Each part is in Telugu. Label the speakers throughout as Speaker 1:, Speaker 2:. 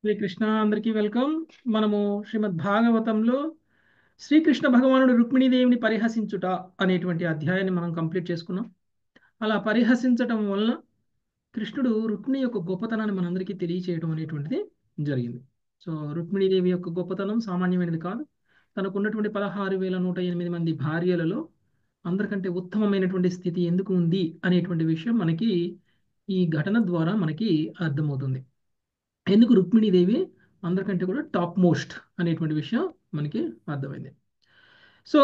Speaker 1: శ్రీకృష్ణ అందరికీ వెల్కమ్. మనము శ్రీమద్ భాగవతంలో శ్రీకృష్ణ భగవానుడు రుక్మిణీదేవిని పరిహసించుట అనేటువంటి అధ్యాయాన్ని మనం కంప్లీట్ చేసుకున్నాం. అలా పరిహసించటం వలన కృష్ణుడు రుక్మిణి యొక్క గొప్పతనాన్ని మనందరికీ తెలియచేయడం అనేటువంటిది జరిగింది. సో రుక్మిణీదేవి యొక్క గొప్పతనం సామాన్యమైనది కాదు. తనకున్నటువంటి 16,108 మంది భార్యలలో అందరికంటే ఉత్తమమైనటువంటి స్థితి ఎందుకు ఉంది అనేటువంటి విషయం మనకి ఈ ఘటన ద్వారా మనకి అర్థమవుతుంది. ఎందుకు రుక్మిణీదేవి అందరికంటే కూడా టాప్ మోస్ట్ అనేటువంటి విషయం మనకి అర్థమైంది. సో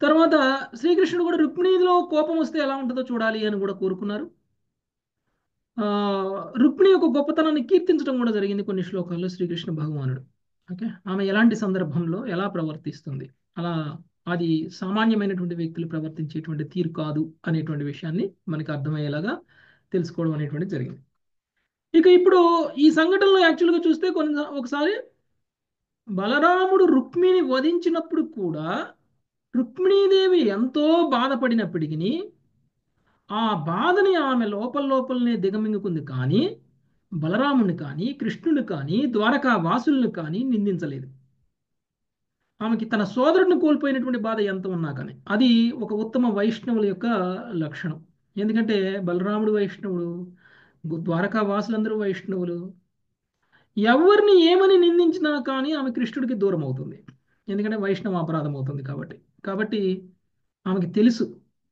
Speaker 1: తర్వాత శ్రీకృష్ణుడు కూడా రుక్మిణిలో కోపం వస్తే ఎలా ఉంటుందో చూడాలి అని కూడా కోరుకున్నారు. ఆ, రుక్మిణి యొక్క గొప్పతనాన్ని కీర్తించడం కూడా జరిగింది కొన్ని శ్లోకాల్లో శ్రీకృష్ణ భగవానుడు. ఓకే, ఆమె ఎలాంటి సందర్భంలో ఎలా ప్రవర్తిస్తుంది, అలా అది సామాన్యమైనటువంటి వ్యక్తులు ప్రవర్తించేటువంటి తీరు కాదు అనేటువంటి విషయాన్ని మనకి అర్థమయ్యేలాగా తెలుసుకోవడం అనేటువంటిది జరిగింది. ఇక ఇప్పుడు ఈ సంఘటనలో యాక్చువల్గా చూస్తే ఒకసారి బలరాముడు రుక్మిణిని వధించినప్పుడు కూడా రుక్మిణీదేవి ఎంతో బాధపడినప్పటికీ ఆ బాధని ఆమె లోపల లోపలనే దిగమింగుకుంది, కానీ బలరాముని కానీ కృష్ణుని కానీ ద్వారకా వాసుల్ని కానీ నిందించలేదు. ఆమెకి తన సోదరుడిని కోల్పోయినటువంటి బాధ ఎంత ఉన్నా కానీ అది ఒక ఉత్తమ వైష్ణవుల యొక్క లక్షణం. ఎందుకంటే బలరాముడు వైష్ణవుడు, ద్వారకా వాసులందరూ వైష్ణవులు. ఎవరిని ఏమని నిందించినా కానీ ఆమె కృష్ణుడికి దూరం అవుతుంది, ఎందుకంటే వైష్ణవ అపరాధం అవుతుంది కాబట్టి. కాబట్టి ఆమెకి తెలుసు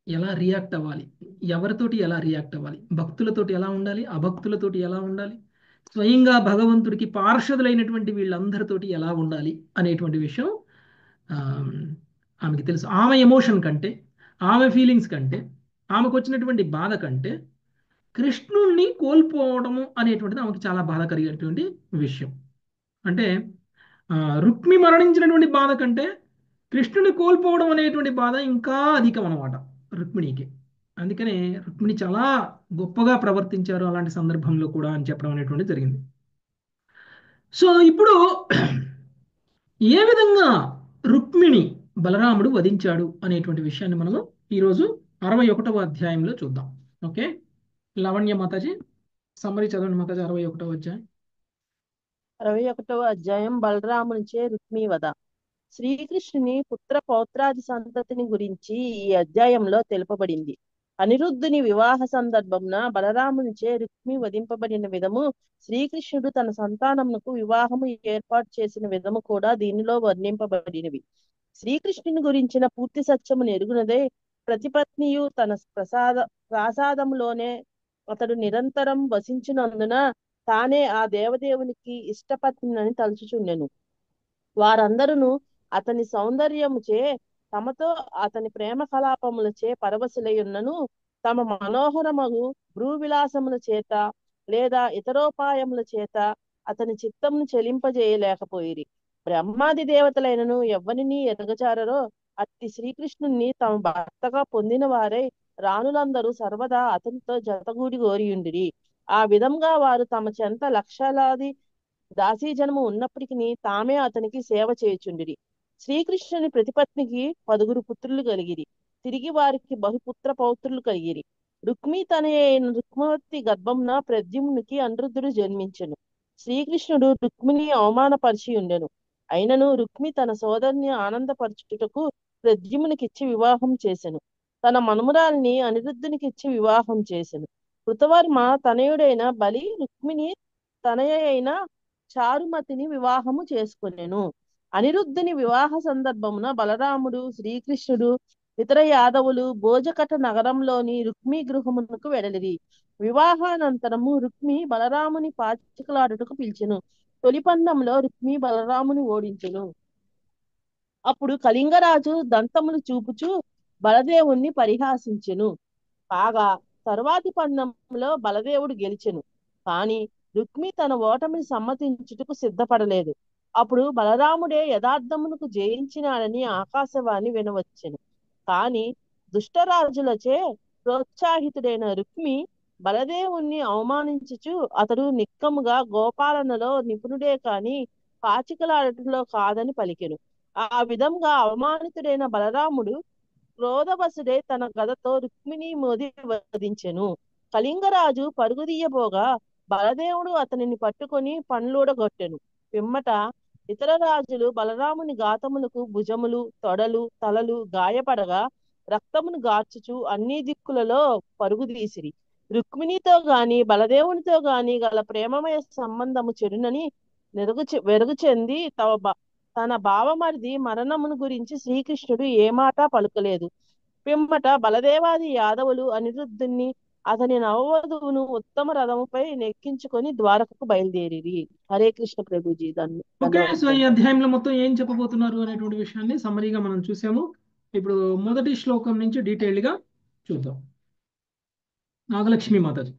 Speaker 1: ఎలా రియాక్ట్ అవ్వాలి, ఎవరితోటి ఎలా రియాక్ట్ అవ్వాలి, భక్తులతోటి ఎలా ఉండాలి, అభక్తులతోటి ఎలా ఉండాలి, స్వయంగా భగవంతుడికి పార్షదులైనటువంటి వీళ్ళందరితోటి ఎలా ఉండాలి అనేటువంటి విషయం ఆమ్, ఆమెకి తెలుసు. ఆమె ఎమోషన్ కంటే, ఆమె ఫీలింగ్స్ కంటే, ఆమెకు వచ్చినటువంటి బాధ కంటే కృష్ణుణ్ణి కోల్పోవడము అనేటువంటిది ఆమెకి చాలా బాధ కలిగేటువంటి విషయం. అంటే ఆ, రుక్మి మరణించినటువంటి బాధ కంటే కృష్ణుని కోల్పోవడం అనేటువంటి బాధ ఇంకా అధికం అన్నమాట రుక్మిణికి. అందుకనే రుక్మిణి చాలా గొప్పగా ప్రవర్తించారు అలాంటి సందర్భంలో కూడా అని చెప్పడం అనేటువంటి జరిగింది. సో ఇప్పుడు ఏ విధంగా రుక్మిణి బలరాముడు వధించాడు అనేటువంటి విషయాన్ని మనము ఈరోజు 61వ అధ్యాయంలో చూద్దాం. ఓకే, లావణ్య మాతాజీ సమ్మరి చదవండి మాతాజీ, 61వ అధ్యాయం.
Speaker 2: 61వ అధ్యాయం బలరామునిచే రుక్మి వధ. శ్రీకృష్ణుని పుత్ర పౌత్రాది సంతతిని గురించి ఈ అధ్యాయంలో తెలుపబడింది. అనిరుద్ధుని వివాహ సందర్భంన బలరామునిచే రుక్మి వధింపబడిన విధము, శ్రీకృష్ణుడు తన సంతానమునకు వివాహము ఏర్పాటు చేసిన విధము కూడా దీనిలో వర్ణింపబడినవి. శ్రీకృష్ణుని గురించిన పూర్తి సత్యమును ఎరుగునదే ప్రతిపత్నియు తన ప్రాసాదములోనే అతడు నిరంతరం వసించినందున తానే ఆ దేవదేవునికి ఇష్టపత్నిని తలుచుచుండెను. వారందరూ అతని సౌందర్యముచే తమతో అతని ప్రేమ కలాపములచే పరవశులయ్యున్నను తమ మనోహరమగు భ్రూవిలాసముల చేత లేదా ఇతరోపాయముల చేత అతని చిత్తమును చెలింపజేయలేకపోయిరి. బ్రహ్మాది దేవతలైనను ఎవ్వనిని ఎరగచారరో అట్టి శ్రీకృష్ణుణ్ణి తమ భర్తగా పొందిన వారై రాణులందరూ సర్వదా అతనితో జతగూడి గోరియుండిరి. ఆ విధంగా వారు తమ చెంత లక్షలాది దాసీజనము ఉన్నప్పటికీ తామే అతనికి సేవ చేయుచుండిరి. శ్రీకృష్ణుని ప్రతిపత్నికి 10 పుత్రులు కలిగిరి. తిరిగి వారికి బహుపుత్ర పౌత్రులు కలిగిరి. రుక్మి తనయైన రుక్మవతి గర్భంన ప్రద్యుమ్నునికి అనిరుద్ధుడు జన్మించెను. శ్రీకృష్ణుడు రుక్మిని అవమానపరిచి ఉండెను. అయినను రుక్మి తన సోదరుని ఆనందపరచుటకు ప్రద్యుమ్నుకిచ్చి వివాహం చేసెను. తన మనుమరాల్ని అనిరుద్ధునికిచ్చి వివాహం చేసెను. కృతవర్మ తనయుడైన బలి రుక్మిణి తనయ చారుమతిని వివాహము చేసుకొనెను. అనిరుద్ధుని వివాహ సందర్భమున బలరాముడు, శ్రీకృష్ణుడు, ఇతర యాదవులు భోజకట నగరంలోని రుక్మి గృహమునకు వెడలిరి. వివాహానంతరము రుక్మి బలరాముని పాచికలాడుటకు పిలిచెను. తొలి పందెంలో రుక్మి బలరాముని ఓడించెను. అప్పుడు కళింగరాజు దంతములు చూపుచూ బలదేవుణ్ణి పరిహాసించెను. కాగా తరువాతి పందెంలో బలదేవుడు గెలిచెను. కాని రుక్మి తన ఓటమిని సమ్మతించుటకు సిద్ధపడలేదు. అప్పుడు బలరాముడే యథార్థమునకు జయించినాడని ఆకాశవాణి వినవచ్చెను. కాని దుష్టరాజులచే ప్రోత్సాహితుడైన రుక్మి బలదేవుణ్ణి అవమానించుచు అతడు నిక్కముగా గోపాలనలో నిపుణుడే కాని పాచికలాడటంలో కాదని పలికెను. ఆ విధంగా అవమానితుడైన బలరాముడు క్రోధవశుడై తన గదతో రుక్మిణి మోది వధించెను. కళింగరాజు పరుగుదీయబోగా బలదేవుడు అతనిని పట్టుకొని పండ్లూడగొట్టెను. పిమ్మట ఇతర రాజులు బలరాముని గాతములకు భుజములు, తొడలు, తలలు గాయపడగా రక్తమును గార్చుచు అన్ని దిక్కులలో పరుగుదీసిరి. రుక్మిణితో గాని బలదేవునితో గాని గల ప్రేమమయ సంబంధము చెడునని వెరుగు చెంది తన బావమరిది మరణమును గురించి శ్రీకృష్ణుడు ఏమాటా పలుకలేదు. పిమ్మట బలదేవాది యాదవులు అనిరుద్ధుణ్ణి అతని నవవధువును ఉత్తమ రథముపై నెక్కించుకొని ద్వారకకు బయలుదేరిరి. హరే కృష్ణ ప్రభుజీ.
Speaker 1: ఓకే, సో ఈ
Speaker 2: ధన్యవాదాలు.
Speaker 1: అధ్యాయంలో మొత్తం ఏం చెప్పబోతున్నారు అనేటువంటి విషయాన్ని సమ్మరీగా మనం చూసాము. ఇప్పుడు మొదటి శ్లోకం నుంచి డీటెయిల్డ్గా చూద్దాం. నాగలక్ష్మి మాతాజీ.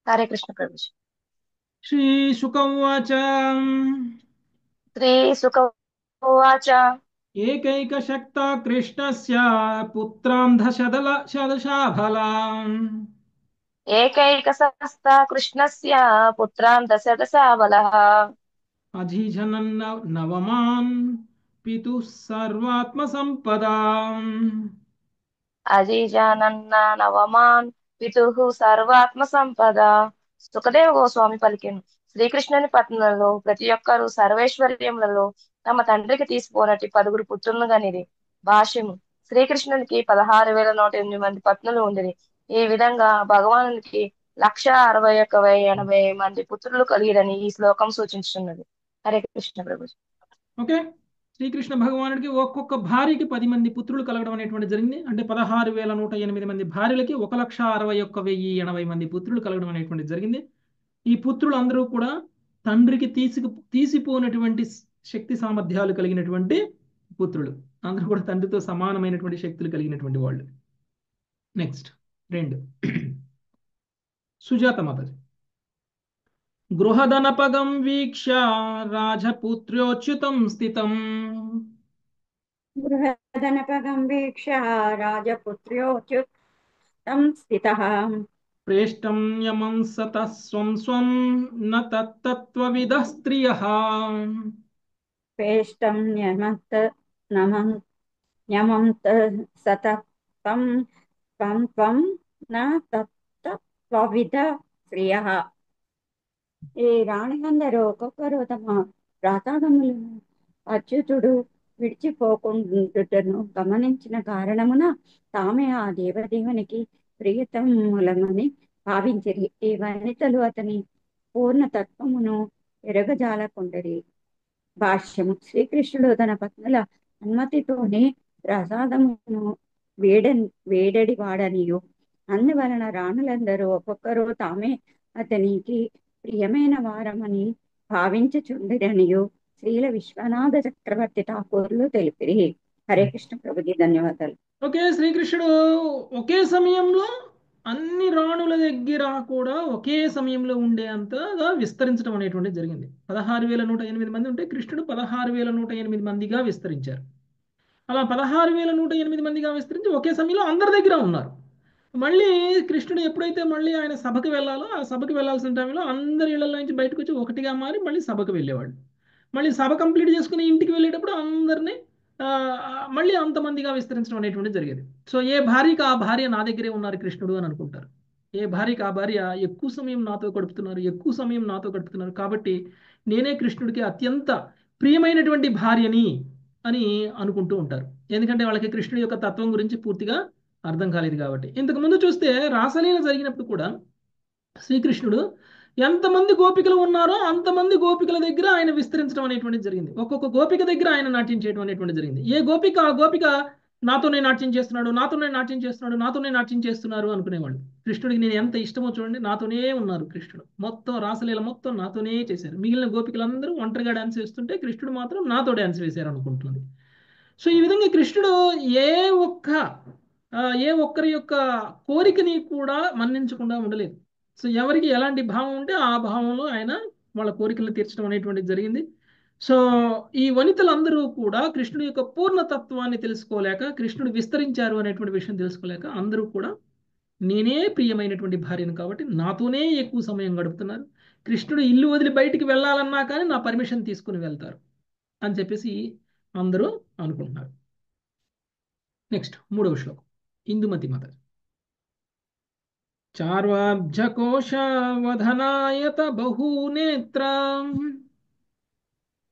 Speaker 3: హరే కృష్ణ ప్రభుజీ.
Speaker 1: శ్రీ శుకవాచ
Speaker 3: శ్రీ సుఖ ఉవాచ
Speaker 1: ఏకైక శక్త కృష్ణస్య పుత్రాం శదశాఫలా
Speaker 3: ఏకైకసస్త కృష్ణస్య పుత్రాన్ దశదశావలః
Speaker 1: అధిజనన్న నవమాన్ పితు సర్వాత్మ సంపదా.
Speaker 3: అజిజానన్న నవమాన్ పితుః సర్వాత్మ సంపద. సుఖదేవ గోస్వామి పలికెను. శ్రీకృష్ణుని పత్నులలో ప్రతి ఒక్కరూ సర్వేశ్వర్యములలో తమ తండ్రికి తీసిపోనట్టి 10 పుత్రులను గనిది. భాష్యము. శ్రీకృష్ణునికి 16,108 మంది పత్నులు ఉండిరి. ఈ విధంగా భగవానునికి 1,61,80 మంది పుత్రులు కలిగిరని ఈ శ్లోకం సూచించుతున్నది. హరే కృష్ణ ప్రభుజీ.
Speaker 1: ఓకే, శ్రీకృష్ణ భగవానుడికి ఒక్కొక్క భార్యకి 10 మంది పుత్రులు కలగడం అనేటువంటి జరిగింది. అంటే 16,108 మంది భార్యలకి 1,61,80 మంది పుత్రులు కలగడం అనేటువంటి జరిగింది. ఈ పుత్రులు అందరూ కూడా తండ్రికి తీసిపోయినటువంటి శక్తి సామర్థ్యాలు కలిగినటువంటి పుత్రులు. అందరూ కూడా తండ్రితో సమానమైనటువంటి శక్తులు కలిగినటువంటి వాళ్ళు. నెక్స్ట్ 2 సుజాత మాతాజీ. గృహదనపగం వీక్ష రాజపుత్ర్యోచ్యుతం స్థితం
Speaker 4: బృహదనపగం వీక్ష రాజపుత్ర్యోచ్యుతం స్థితః
Speaker 1: ప్రేష్టం యమం సతః స్వం స్వం న తత్తత్వవిదః స్త్రియః
Speaker 4: పేష్టం న్యమంత సతతం త్వం త్వం న తత్త్వవిద శ్రియః. ఈ రాణులందరూ ఒక్కొక్కరు తమ ప్రాతాగములను అచ్యుతుడు విడిచిపోకుండుటను గమనించిన కారణమున తామే ఆ దేవదేవునికి ప్రియతములమని భావించిరి. ఈ వనితలు అతని పూర్ణతత్వమును ఎరగజాలకుండరి. భాష్యము. శ్రీకృష్ణుడు తన పత్నుల అనుమతితోనే ప్రసాదమును వేడడి వాడనియు అందువలన రాణులందరూ ఒక్కొక్కరు తామే అతనికి ప్రియమైన వారమని భావించుచుండిరనియు శ్రీల విశ్వనాథ చక్రవర్తి ఠాకూర్లు తెలిపిరి. హరే కృష్ణ ప్రభుజీ. ధన్యవాదాలు.
Speaker 1: ఓకే, శ్రీకృష్ణుడు ఒకే సమయంలో అన్ని రాణుల దగ్గర కూడా ఒకే సమయంలో ఉండే అంతగా విస్తరించడం అనేటువంటిది జరిగింది. 16,108 మంది ఉంటే కృష్ణుడు 16,108 మందిగా విస్తరించారు. అలా 16,108 మందిగా విస్తరించి ఒకే సమయంలో అందరి దగ్గర ఉన్నారు. మళ్ళీ కృష్ణుడు ఎప్పుడైతే మళ్ళీ ఆయన సభకు వెళ్ళాలో ఆ సభకు వెళ్ళాల్సిన టైంలో అందరి ఇళ్లలో నుంచి బయటకు వచ్చి ఒకటిగా మారి మళ్ళీ సభకు వెళ్ళేవాడు. మళ్ళీ సభ కంప్లీట్ చేసుకుని ఇంటికి వెళ్ళేటప్పుడు అందరినీ మళ్ళీ అంతమందిగా విస్తరించడం అనేటువంటిది జరిగేది. సో ఏ భార్యకి ఆ భార్య నా దగ్గరే ఉన్నారు కృష్ణుడు అని అనుకుంటారు. ఏ భార్యకి ఆ భార్య ఎక్కువ సమయం నాతో గడుపుతున్నారు కాబట్టి నేనే కృష్ణుడికి అత్యంత ప్రియమైనటువంటి భార్యని అని అనుకుంటూ ఉంటారు. ఎందుకంటే వాళ్ళకి కృష్ణుడి యొక్క తత్వం గురించి పూర్తిగా అర్థం కాలేదు కాబట్టి. ఇంతకు ముందు చూస్తే రాసలీల జరిగినప్పుడు కూడా శ్రీకృష్ణుడు ఎంతమంది గోపికలు ఉన్నారో అంతమంది గోపికల దగ్గర ఆయన విస్తరించడం అనేటువంటిది జరిగింది. ఒక్కొక్క గోపిక దగ్గర ఆయన నాట్యం చేయడం అనేటువంటిది జరిగింది. ఏ గోపిక ఆ గోపిక నాతోనే నాట్యం చేస్తున్నారు అనుకునేవాళ్ళు. కృష్ణుడికి నేను ఎంత ఇష్టమో చూడండి, నాతోనే ఉన్నారు కృష్ణుడు. మొత్తం రాసలీల మొత్తం నాతోనే చేశారు. మిగిలిన గోపికలందరూ ఒంటరిగా డాన్స్ వేస్తుంటే కృష్ణుడు మాత్రం నాతో డాన్స్ వేశారు అనుకుంటుంది. సో ఈ విధంగా కృష్ణుడు ఏ ఒక్కరి యొక్క కోరికని కూడా మన్నించకుండా ఉండలేదు. సో ఎవరికి ఎలాంటి భావం ఉంటే ఆ భావంలో ఆయన వాళ్ళ కోరికలను తీర్చడం అనేటువంటిది జరిగింది. సో ఈ వనితలందరూ కూడా కృష్ణుడి యొక్క పూర్ణతత్వాన్ని తెలుసుకోలేక, కృష్ణుడు విస్తరించారు అనేటువంటి విషయం తెలుసుకోలేక అందరూ కూడా నేనే ప్రియమైనటువంటి భార్యను కాబట్టి నాతోనే ఎక్కువ సమయం గడుపుతున్నారు. కృష్ణుడు ఇల్లు వదిలి బయటికి వెళ్ళాలన్నా కానీ నా పర్మిషన్ తీసుకుని వెళ్తారు అని చెప్పేసి అందరూ అనుకుంటున్నారు. నెక్స్ట్ 3వ శ్లోకం ఇందుమతి మాత. चार्वाब्जकोशावधनायत बहुनेत्रा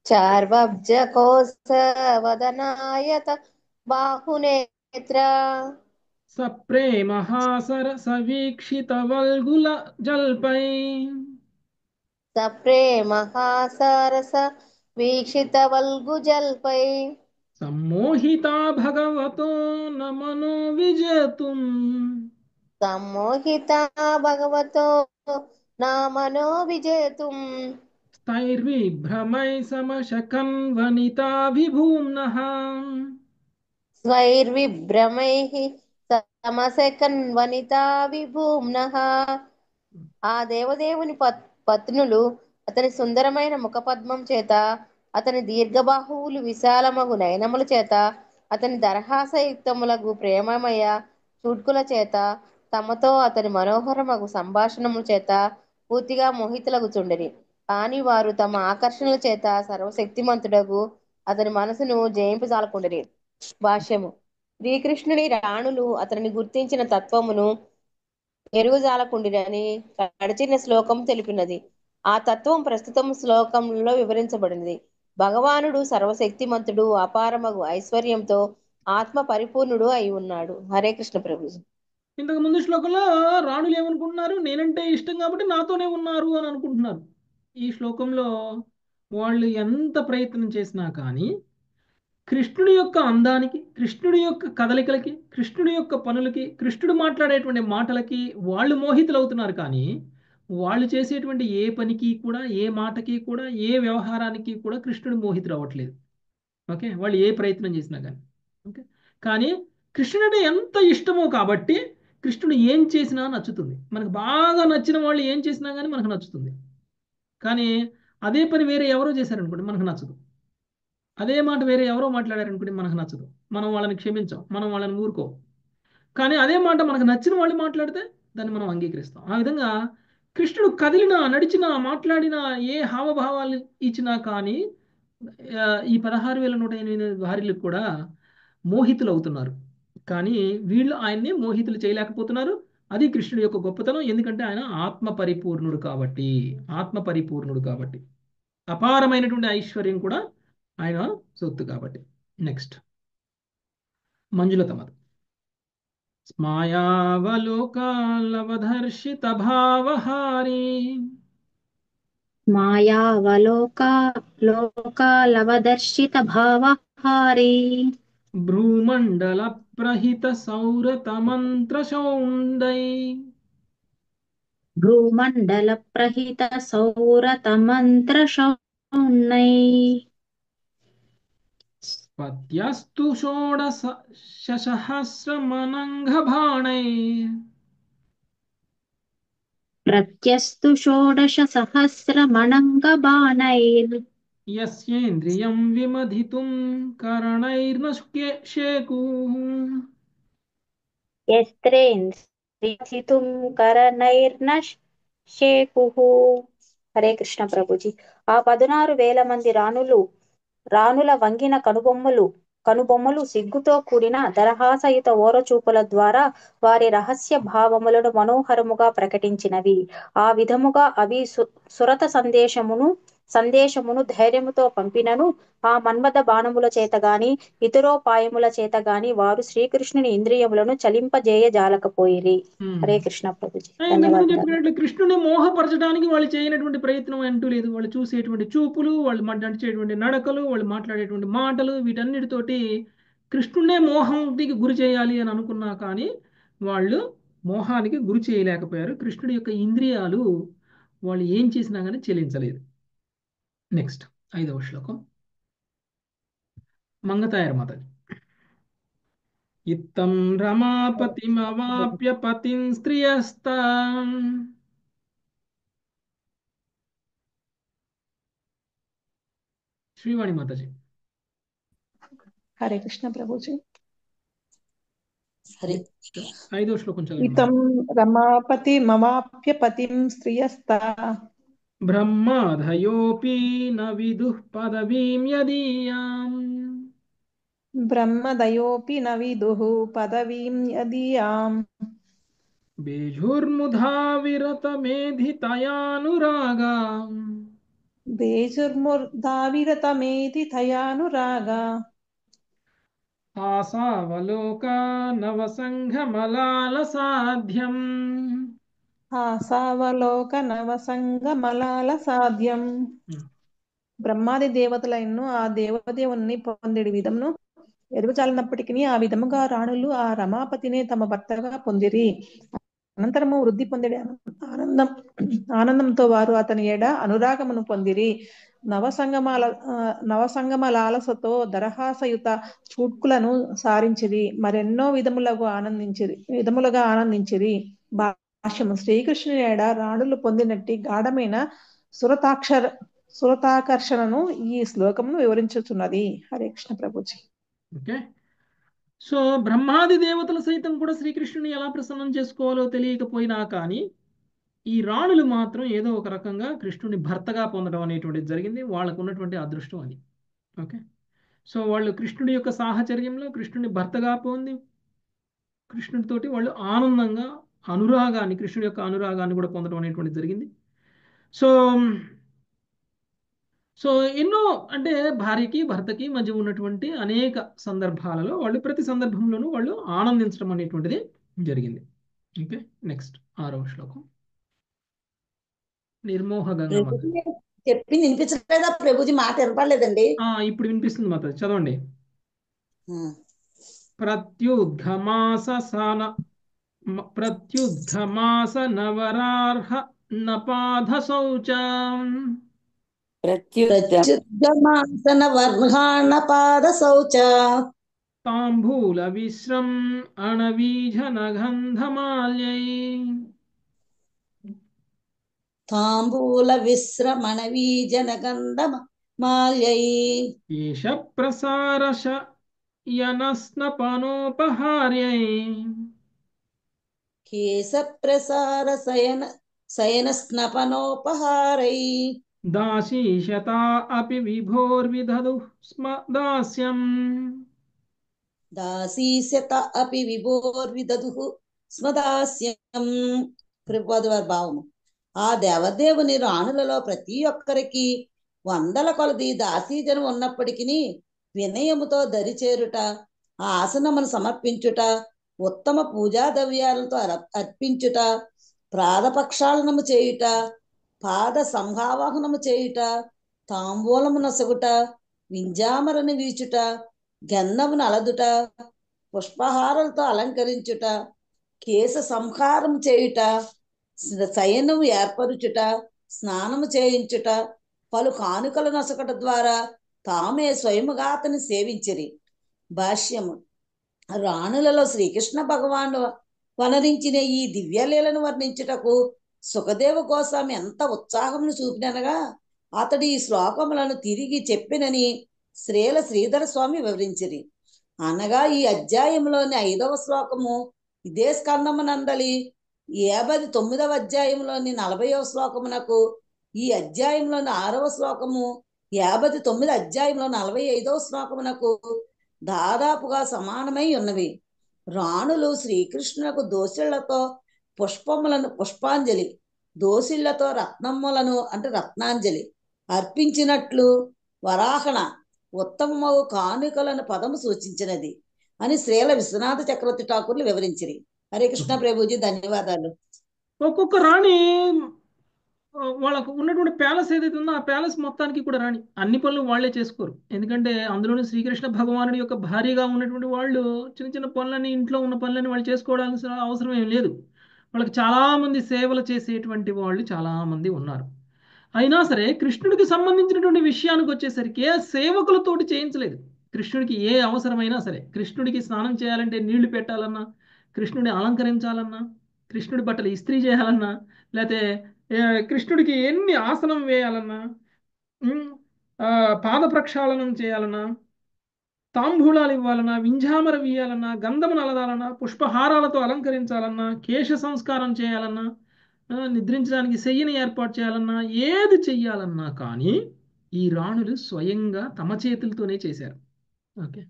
Speaker 5: चार्वब्जकोसवदनायत बाहुनेत्र
Speaker 1: सप्रेमहासर सवीक्षितवल्गुल जल्पै
Speaker 5: सप्रेमहासरस वीक्षितवल्गुजल्पै
Speaker 1: सम्मोहिता भगवतो न मनो विजेतुम्
Speaker 5: सम्मोहिता भगवतो नामनो विजेतुम्
Speaker 1: स्थैर्विभ्रमै समशकन् वनिताभिभूम्नः
Speaker 5: स्वैर्विभ्रमैः समसकन्वनिता विभूम्नः ఆ దేవదేవుని పత్నులు అతని సుందరమైన ముఖపద్మం చేత, అతని దీర్ఘబాహువులు విశాలమగు నయనముల చేత, అతని దరహాసయుక్తములగు ప్రేమమయ చూడ్కుల చేత, తమతో అతని మనోహరమగు సంభాషణముల చేత పూర్తిగా మోహితులగుచుండిరి. కాని వారు తమ ఆకర్షణల చేత సర్వశక్తిమంతుడగు అతని మనసును జయింపజాలకుండిరి. భాష్యము. శ్రీకృష్ణుని రాణులు అతనిని గుర్తించిన తత్వమును ఎరుగుజాలకుండిరని గడిచిన శ్లోకం తెలిపినది. ఆ తత్వం ప్రస్తుతం శ్లోకంలో వివరించబడినది. భగవానుడు సర్వశక్తిమంతుడు, అపారమగు ఐశ్వర్యంతో ఆత్మ పరిపూర్ణుడు అయి ఉన్నాడు. హరే కృష్ణ ప్రభుజీ.
Speaker 1: ఇంతకు ముందు శ్లోకంలో రాణులు ఏమనుకుంటున్నారు? నేనంటే ఇష్టం కాబట్టి నాతోనే ఉన్నారు అని అనుకుంటున్నారు. ఈ శ్లోకంలో వాళ్ళు ఎంత ప్రయత్నం చేసినా కానీ కృష్ణుడి యొక్క అందానికి, కృష్ణుడి యొక్క కదలికలకి, కృష్ణుడి యొక్క పనులకి, కృష్ణుడు మాట్లాడేటువంటి మాటలకి వాళ్ళు మోహితులవుతున్నారు. కానీ వాళ్ళు చేసేటువంటి ఏ పనికి కూడా, ఏ మాటకి కూడా, ఏ వ్యవహారానికి కూడా కృష్ణుడు మోహితుడు అవ్వట్లేదు. ఓకే, వాళ్ళు ఏ ప్రయత్నం చేసినా కానీ. ఓకే, కానీ కృష్ణుడు ఎంత ఇష్టమో కాబట్టి కృష్ణుడు ఏం చేసినా నచ్చుతుంది. మనకు బాగా నచ్చిన వాళ్ళు ఏం చేసినా కానీ మనకు నచ్చుతుంది. కానీ అదే పని వేరే ఎవరో చేశారనుకోండి మనకు నచ్చదు. అదే మాట వేరే ఎవరో మాట్లాడారనుకోండి మనకు నచ్చదు. మనం వాళ్ళని క్షమించాం, మనం వాళ్ళని ఊరుకోం. కానీ అదే మాట మనకు నచ్చిన వాళ్ళు మాట్లాడితే దాన్ని మనం అంగీకరిస్తాం. ఆ విధంగా కృష్ణుడు కదిలినా, నడిచినా, మాట్లాడినా, ఏ హావభావాలు ఇచ్చినా కానీ ఈ 16,108 భార్యలకు కూడా మోహితులు అవుతున్నారు. కానీ వీళ్ళు ఆయన్ని మోహితులు చేయలేకపోతున్నారు. అది కృష్ణుడి యొక్క గొప్పతనం. ఎందుకంటే ఆయన ఆత్మ పరిపూర్ణుడు కాబట్టి, ఆత్మ పరిపూర్ణుడు కాబట్టి, అపారమైనటువంటి ఐశ్వర్యం కూడా ఆయన సొత్తు కాబట్టి. నెక్స్ట్ మంజులతమది. స్మాయావలోకాలవధర్షిత భావహారి
Speaker 6: మాయావలోకాలవదర్శిత భావహారి
Speaker 1: భ్రూమండల ప్రహిత సౌరతమంత్ర శౌండై
Speaker 6: భ్రూమండల ప్రహిత సౌరతమంత్ర శౌనై
Speaker 1: పత్యస్తు షోడశ సహస్రమనంఘబాణై
Speaker 6: ప్రత్యస్తు షోడశ సహస్రమణంగబాణైర్
Speaker 1: యస్యేంద్రియం విమధితుం కరణైర్న శేకుః
Speaker 6: యస్త్రేంద్రియం కరణైర్న శేకుః. హరే కృష్ణ ప్రభుజీ. ఆ 16,000 మంది రాణుల వంగిన కనుబొమ్మలు సిగ్గుతో కూడిన దరహాసయుత ఓరచూపుల ద్వారా వారి రహస్య భావములను మనోహరముగా ప్రకటించినవి. ఆ విధముగా అవి సురత సందేశమును ధైర్యముతో పంపినను ఆ మన్మథ బాణముల చేత గాని ఇతరోపాయముల చేత గాని వారు శ్రీకృష్ణుని ఇంద్రియములను చలింపజేయజాలకపోయిరి. హరే కృష్ణ ప్రభుజీ.
Speaker 1: ఇంతకుముందు
Speaker 6: ధన్యవాదాలు.
Speaker 1: చెప్పినట్లు కృష్ణుని మోహపరచడానికి వాళ్ళు చేయనటువంటి ప్రయత్నం అంటూ లేదు. వాళ్ళు చూసేటువంటి చూపులు, వాళ్ళు నడిచేటువంటి నడకలు, వాళ్ళు మాట్లాడేటువంటి మాటలు, వీటన్నిటితోటి కృష్ణుడే మోహానికి గురి చేయాలి అని అనుకున్నా కానీ వాళ్ళు మోహానికి గురి చేయలేకపోయారు. కృష్ణుడి యొక్క ఇంద్రియాలు వాళ్ళు ఏం చేసినా కానీ చెలించలేదు. నెక్స్ట్ 5వ శ్లోకం. మంగతాయర్ మాతాజీ. ఇత్తం రమాపతిమవాప్య పతిం స్త్రియస్తాం శ్రీవాణి మాతాజీ.
Speaker 7: హరే కృష్ణ ప్రభుజీ.
Speaker 5: హరే
Speaker 1: 5వ శ్లోకం చదవండి.
Speaker 7: ఇతం రమాపతి మమాప్య పతిం శ్రియస్తా
Speaker 1: బ్రహ్మాధయోపి న విదుః పదవీం యదీయాం
Speaker 7: బ్రహ్మదయోపి న విదుః పదవీం యదీయాం
Speaker 1: బేజుర్ముధా విరత మేధితయానురాగా
Speaker 7: బేజుర్ముర్ధావిరతమేధి తయానురాగా
Speaker 1: ఆసావలోక నవసంఘమలాల సాధ్యం.
Speaker 7: ఆసావలోకనవసంగమలాల సాధ్యం. బ్రహ్మాది దేవతలైన ఆ దేవదేవుని పొందేడు విధమును ఎరుగజాలనప్పటికీ ఆ విధముగా రాణులు ఆ రమాపతినే తమ భర్తగా పొందిరి. అనంతరము వృద్ధి పొందేడు ఆనందంతో వారు అతని ఎడ అనురాగమును పొందిరి. నవసంగమలాలసతో దరహాసయుత చూట్కులను సారించిరి. మరెన్నో విధములుగా ఆనందించిరి. భాష్యము శ్రీకృష్ణుని ఎడ రాణులు పొందినట్టి గాఢమైన సురతాకర్షణను ఈ శ్లోకమును వివరించుచున్నది. హరే కృష్ణ ప్రభుజీ.
Speaker 1: ఓకే. సో బ్రహ్మాది దేవతలు సైతం కూడా శ్రీకృష్ణుని ఎలా ప్రసన్నం చేసుకోవాలో తెలియకపోయినా కానీ ఈ రాణులు మాత్రం ఏదో ఒక రకంగా కృష్ణుని భర్తగా పొందడం అనేటువంటిది జరిగింది. వాళ్ళకు ఉన్నటువంటి అదృష్టం అది. ఓకే. సో వాళ్ళు కృష్ణుడి యొక్క సాహచర్యంలో కృష్ణుని భర్తగా పొంది కృష్ణుడితోటి వాళ్ళు ఆనందంగా కృష్ణుడి యొక్క అనురాగాన్ని కూడా పొందడం అనేటువంటిది జరిగింది. సో సో ఎన్నో అంటే భార్యకి భర్తకి మధ్య ఉన్నటువంటి అనేక సందర్భాలలో వాళ్ళు ప్రతి సందర్భంలోనూ వాళ్ళు ఆనందించడం అనేటువంటిది జరిగింది. ఓకే. నెక్స్ట్ 6వ శ్లోకం. నిర్మోహ గంగమ్మ.
Speaker 8: చెప్పింది వినిపించలేదా ప్రభుజీ? మాట వినపడలేదండి.
Speaker 1: ఇప్పుడు వినిపిస్తుంది మాత, చదవండి. ప్రత్యుద్ఘమాస నవరార్హ నపాధ శౌచం.
Speaker 8: ప్రత్యుద్గమాసన వర్హాణ పాద శౌచ
Speaker 1: తాంబూల విశ్రం అణవీజన గంధమాల్యై.
Speaker 8: తాంబూల విశ్రమణ వీజన గంధమాల్యై.
Speaker 1: కేశ ప్రసారశ యనస్నపనోపహార్యై.
Speaker 8: కేశ ప్రసార శయన స్నపనోపహారై.
Speaker 1: దాసీశతా అపి విభోర్విదధు స్మ దాస్యం.
Speaker 8: దాసీశత అపి విభోర్విదధు స్మ దాస్యం. ప్రభుపాద వారి భావము. ఆ దేవదేవుని రాణులలో ప్రతి ఒక్కరికి వందల కొలది దాసీజనం ఉన్నప్పటికీ వినయముతో దరిచేరుట, ఆ ఆసనమును సమర్పించుట, ఉత్తమ పూజా ద్రవ్యాలతో అర్పించుట, ప్రాదపక్షాళనము చేయుట, పాద సంహావాహనము చేయుట, తాంబూలము నొసగుట, వింజామరని వీచుట, గంధమును అలదుట, పుష్పహారాలతో అలంకరించుట, కేశ సంహారం చేయుట, శయనము ఏర్పరుచుట, స్నానము చేయించుట, పలు కానుకల నొసకట ద్వారా తామే స్వయముగా అతని సేవించిరి. భాష్యము. రాణులలో శ్రీకృష్ణ భగవాను వనరించిన ఈ దివ్యలీలను వర్ణించుటకు సుఖదేవ గోస్వామి ఎంత ఉత్సాహమును చూపినగా అతడు ఈ శ్లోకములను తిరిగి చెప్పినని శ్రీధర స్వామి వివరించిరి. అనగా ఈ అధ్యాయంలోని 5వ శ్లోకము ఇదే స్కందమునందలి 59వ అధ్యాయంలోని 40వ శ్లోకమునకు, ఈ అధ్యాయంలోని 6వ శ్లోకము 59 అధ్యాయంలో 45వ శ్లోకమునకు దాదాపుగా సమానమై ఉన్నవి. రాణులు శ్రీకృష్ణులకు దోసిళ్లతో పుష్పాంజలి, దోసిళ్లతో రత్నములను అంటే రత్నాంజలి అర్పించినట్లు వరాహణ ఉత్తమమగు కానుకలను పదము సూచించినది అని శ్రీల విశ్వనాథ చక్రవర్తి ఠాకూర్లు వివరించిరి. హరే కృష్ణ ప్రభుజీ, ధన్యవాదాలు.
Speaker 1: ఒక్కొక్క రాణి వాళ్ళకు ఉన్నటువంటి ప్యాలెస్ ఏదైతే ఉందో ఆ ప్యాలెస్ మొత్తానికి కూడా రాణి. అన్ని పనులు వాళ్లే చేసుకోరు. ఎందుకంటే అందులోని శ్రీకృష్ణ భగవానుడి యొక్క భార్యగా ఉన్నటువంటి వాళ్ళు చిన్న చిన్న పనులని, ఇంట్లో ఉన్న పనులని వాళ్ళు చేసుకోవడానికి అవసరం ఏం లేదు. వాళ్ళకి చాలా మంది సేవలు చేసేటువంటి వాళ్ళు చాలా మంది ఉన్నారు. అయినా సరే కృష్ణుడికి సంబంధించినటువంటి విషయానికి వచ్చేసరికి సేవకులతోటి చేయించలేదు. కృష్ణుడికి ఏ అవసరమైనా సరే, కృష్ణుడికి స్నానం చేయాలంటే నీళ్లు పెట్టాలన్నా, కృష్ణుడిని అలంకరించాలన్నా, కృష్ణుడి బట్టలు ఇస్త్రీ చేయాలన్నా, లేకపోతే కృష్ణుడికి ఎన్ని ఆసనం వేయాలన్నా, పాద ప్రక్షాళనం చేయాలన్నా, తాంబూలాలు ఇవ్వాలన్నా, వింజామర వీయాలన్నా, గంధము నలదాలన్నా, పుష్పహారాలతో అలంకరించాలన్నా, కేశ సంస్కారం చేయాలన్నా, నిద్రించడానికి శయ్యని ఏర్పాటు చేయాలన్నా, ఏది చెయ్యాలన్నా కానీ ఈ రాణులు స్వయంగా తమ చేతులతోనే చేశారు. ఓకే.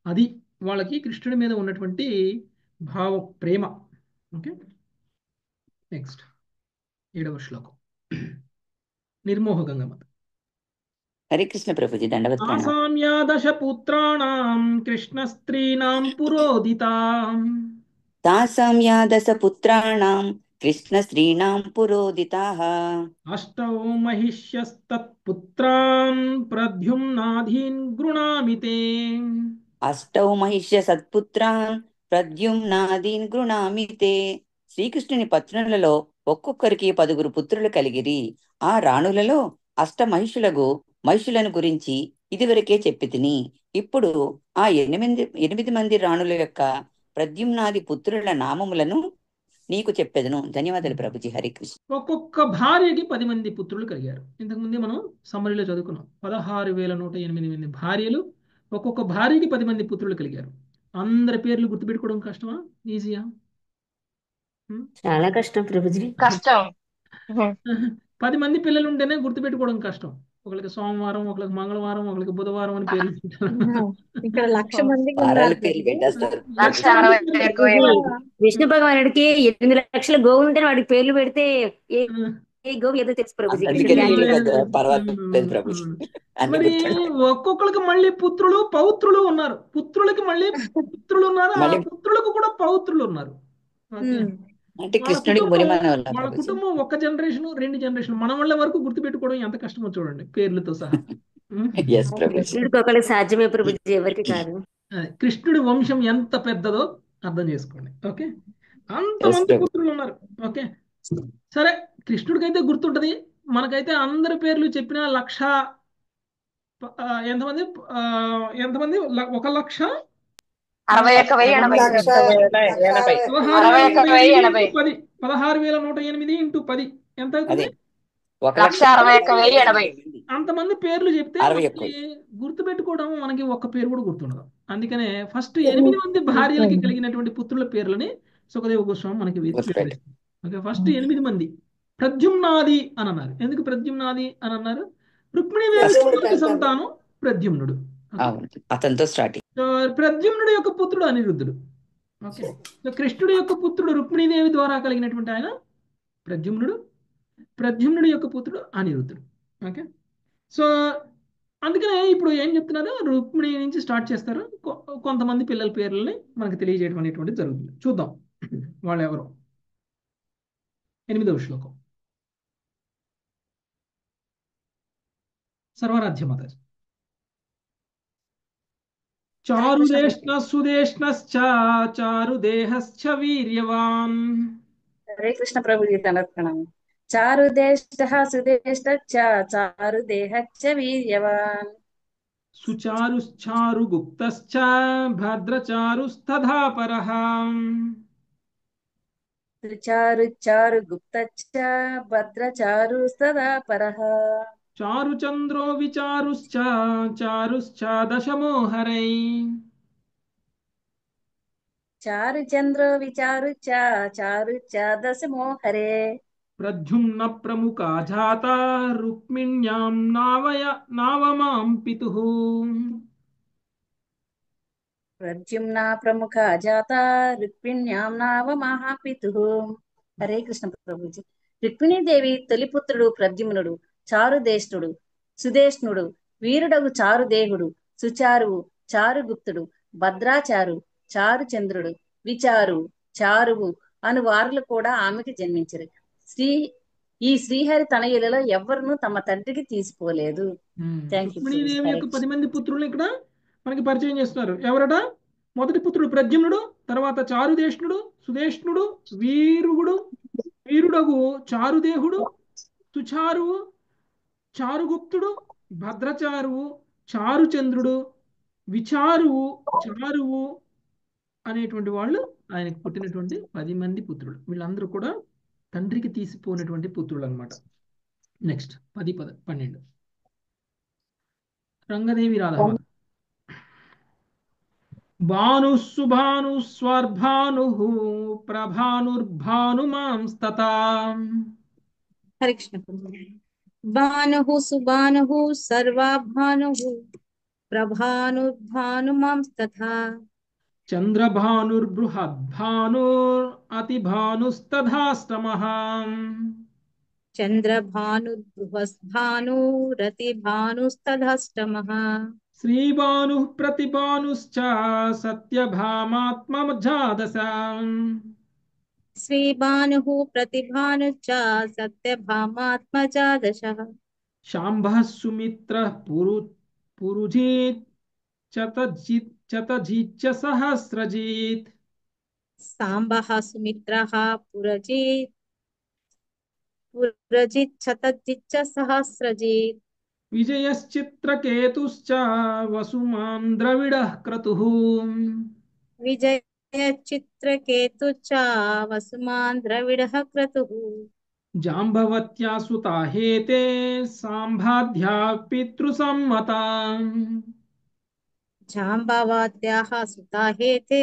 Speaker 1: అది వాళ్ళకి కృష్ణుడి మీద ఉన్నటువంటి భావం, ప్రేమ. ఓకే. నెక్స్ట్ 7వ శ్లోకం నిర్మోహ గంగమ్మ.
Speaker 9: హరే కృష్ణ ప్రభుజీ, దండవత్ ప్రణామం.
Speaker 1: ఆసామ్యా దశ పుత్రాణం కృష్ణ స్త్రీణాం పురోదితా
Speaker 9: తాసాం యా దశ పుత్రాణాం కృష్ణ స్త్రీణాం పురోదితాః
Speaker 1: అష్టౌ మహిష్యస్తత్పుత్రాన్ ప్రద్యుమ్నాధీన్ గృణామి తే.
Speaker 9: అష్టౌ మహిష్య సత్పుత్రాన్ ప్రద్యుమ్నాదీన్ గృణామి తే. శ్రీకృష్ణుని పత్నులలో ఒక్కొక్కరికి 10 పుత్రులు కలిగిరి. ఆ రాణులలో మహిషులను గురించి ఇదివరకే చెప్పి తిని. ఇప్పుడు ఆ 8 మంది రాణుల యొక్క ప్రద్యుమ్నాది పుత్రుల నామములను నీకు చెప్పెదను. ధన్యవాదాలు ప్రభుజీ. హరి కృష్ణ.
Speaker 1: ఒక్కొక్క భార్యకి 10 మంది పుత్రులు కలిగారు. ఇంతకుముందే మనం సమ్మరిలో చదువుకున్నాం. 16,108 భార్యలు, ఒక్కొక్క భార్యకి 10 మంది పుత్రులు కలిగారు. అందరి పేర్లు గుర్తుపెట్టుకోవడం కష్టమా, ఈజీయా?
Speaker 10: చాలా కష్టం ప్రభుజీ.
Speaker 3: కష్టం.
Speaker 1: 10 మంది పిల్లలు ఉంటేనే గుర్తుపెట్టుకోవడం కష్టం. ఒకరికి సోమవారం, ఒకరికి మంగళవారం, ఒకరికి బుధవారం అని పేర్లు
Speaker 6: ఇక్కడ 1,00,000 మందికి
Speaker 9: వారాల
Speaker 6: ఉన్నారు
Speaker 9: పేర్లు పెట్టేస్తారు.
Speaker 3: 1,60,000
Speaker 10: విష్ణు భగవానుడికి 8 లక్షల గోవులు ఉంటే వాడికి పేర్లు పెడితే ఏ గోవు ఏదో తెలుసు ప్రభుజీ.
Speaker 9: అందుకే పర్వాలేదు ప్రభుజీ, అన్ని
Speaker 1: మరి
Speaker 9: గుర్తుంటాయి.
Speaker 1: ఒక్కొక్కరికి మళ్ళీ పుత్రులు పౌత్రులు ఉన్నారు. పుత్రులకి మళ్ళీ పుత్రులు ఉన్నారు, ఆ
Speaker 9: మళ్ళీ
Speaker 1: పుత్రులకు కూడా పౌత్రులు ఉన్నారు. ఓకే,
Speaker 9: అంటే కృష్ణుడికి మునిమన
Speaker 1: వాళ్ళ కుటుంబం 1 జనరేషన్ 2 జనరేషన్ మన వాళ్ళ వరకు గుర్తుపెట్టుకోవడం ఎంత కష్టమో చూడండి, పేర్లతో సహా.
Speaker 10: కృష్ణుడికి ఒకరికి సాధ్యమే ప్రభుజీ, ఎవరికి కాదు.
Speaker 1: కృష్ణుడి వంశం ఎంత పెద్దదో అర్థం చేసుకోండి. ఓకే, అంతమంది పుత్రులు ఉన్నారు. ఓకే, సరే, కృష్ణుడికైతే గుర్తుంటది. మనకైతే అందరి పేర్లు చెప్పిన ఎంతమంది
Speaker 3: 1,61,80.
Speaker 1: 16,108 ఇంటూ 10 ఎంత అవుతుంది?
Speaker 3: 1,61,80.
Speaker 1: అంతమంది పేర్లు చెప్తే గుర్తుపెట్టుకోవడం మనకి ఒక్క పేరు కూడా గుర్తుండదు. అందుకనే ఫస్ట్ 8 మంది భార్యలకి కలిగినటువంటి పుత్రుల పేర్లని సుఖదేవ గోస్వామి మనకి వివరిస్తారు. ఓకే, ఫస్ట్ 8 మంది ప్రద్యుమ్నాది అని అన్నారు. ఎందుకు ప్రద్యుమ్నాది అని అన్నారు? రుక్మిణీదేవి సంతానం ప్రద్యుమ్నుడు.
Speaker 9: అతనితో స్టార్టింగ్.
Speaker 1: ప్రద్యుమ్నుడు యొక్క పుత్రుడు అనిరుద్ధుడు. ఓకే, సో కృష్ణుడి యొక్క పుత్రుడు రుక్మిణీదేవి ద్వారా కలిగినటువంటి ఆయన ప్రద్యుమ్నుడు, ప్రద్యుమ్నుడి యొక్క పుత్రుడు అనిరుద్ధుడు. ఓకే, సో అందుకనే ఇప్పుడు ఏం చెప్తున్నారు, రుక్మిణి నుంచి స్టార్ట్ చేస్తారు. కొంతమంది పిల్లల పేర్లని మనకు తెలియజేయడం అనేటువంటిది జరుగుతుంది. చూద్దాం వాళ్ళు ఎవరు. 8వ శ్లోకం. సర్వరాధ్య మాత. చారుదేష్ణ సుదేష్ణశ్చ చారుదేహశ్చ వీర్యవాన్.
Speaker 6: హరే కృష్ణ ప్రభుజీ, దండవత్. చారుదేష్ట సుదేష్ట చారుదేహశ్చ వీర్యవాన్.
Speaker 1: సుచారుశ్చారు గుప్తశ్చ భద్రచారుస్తథా పరః.
Speaker 6: సుచారు గుప్తశ్చ భద్రచారుస్తథా పరః.
Speaker 1: చారుచంద్రో విచారుశ్చ చారుశ్చ దశమో హరై.
Speaker 6: చారుచంద్రో విచారుశ్చ చారుశ్చ దశమో హరే.
Speaker 1: ప్రద్యుమ్న ప్రముఖా జాత రుక్మిణ్యాం నావమాం పితుః.
Speaker 6: ప్రద్యుమ్న ప్రముఖ జాత రుక్మిణ్యాం నావమాః పితుః. హరే కృష్ణ ప్రభుజీ. రుక్మిణీదేవి తొలిపుత్రుడు ప్రద్యుమ్నుడు, చారుదేష్ణుడు, సుదేష్ణుడు, వీరుడగు చారుదేహుడు, సుచారువు, చారుగుప్తుడు, భద్రాచారు, చారుచంద్రుడు, విచారు, చారువు అను వారులు కూడా ఆమెకి జన్మించరు. ఈ శ్రీహరి తనయులలో ఎవ్వరును తమ తండ్రికి తీసిపోలేదు.
Speaker 1: రుక్మిణీదేవి యొక్క 10 మంది పుత్రులు ఇక్కడ మనకి పరిచయం చేస్తున్నారు. ఎవరట? మొదటి పుత్రుడు ప్రద్యుమ్నుడు, తర్వాత చారుదేష్ణుడు, సుదేష్ణుడు, వీరుడగు చారుదేహుడు, సుచారువు, చారుగుప్తుడు, భద్రచారువు, చారుచంద్రుడు, విచారువు, చారువు అనేటువంటి వాళ్ళు ఆయనకు పుట్టినటువంటి 10 మంది పుత్రులు. వీళ్ళందరూ కూడా తండ్రికి తీసిపోయినటువంటి పుత్రులు అనమాట. నెక్స్ట్ 10, 12 రంగదేవి రాధమాత. భాను సుభాను స్వర్భాను ప్రభానుర్భానుమాంస్తతా.
Speaker 6: హరే కృష్ణ. భానుః సుభానుః సర్వభానుః ప్రభానుర్భానుమాంస్తథా.
Speaker 1: చంద్రభానుర్బృహద్భానుర్ అతిభానుస్తథాష్టమః
Speaker 6: చంద్రభానుర్బృహస్భానురతిభానుస్తదష్టమః
Speaker 1: శ్రీభానుః ప్రతిభానుశ్చ సత్యభామాత్మజాదశ
Speaker 6: శ్రీభానుః ప్రతిభానుశ్చ సత్యభామాత్మజాదశः
Speaker 1: శాంభః సుమిత్రః పురుజిత్ చతజిచ్చ సహస్రజిత్
Speaker 6: సాంబః సుమిత్రः పురజిచ్చతజిచ్చ సహస్రజిత్
Speaker 1: విజయశ్చిత్రకేతుశ్చ వసుమాన్ ద్రవిడః క్రతుః
Speaker 6: విజయచిత్రకేతుశ్చ వసుమాన్ ద్రవిడః క్రతుః
Speaker 1: జాంబవత్యా సుతా హేతే సాంబాధ్యా పితృసమ్మతా
Speaker 6: జాంబవత్యాః సుతా హేతే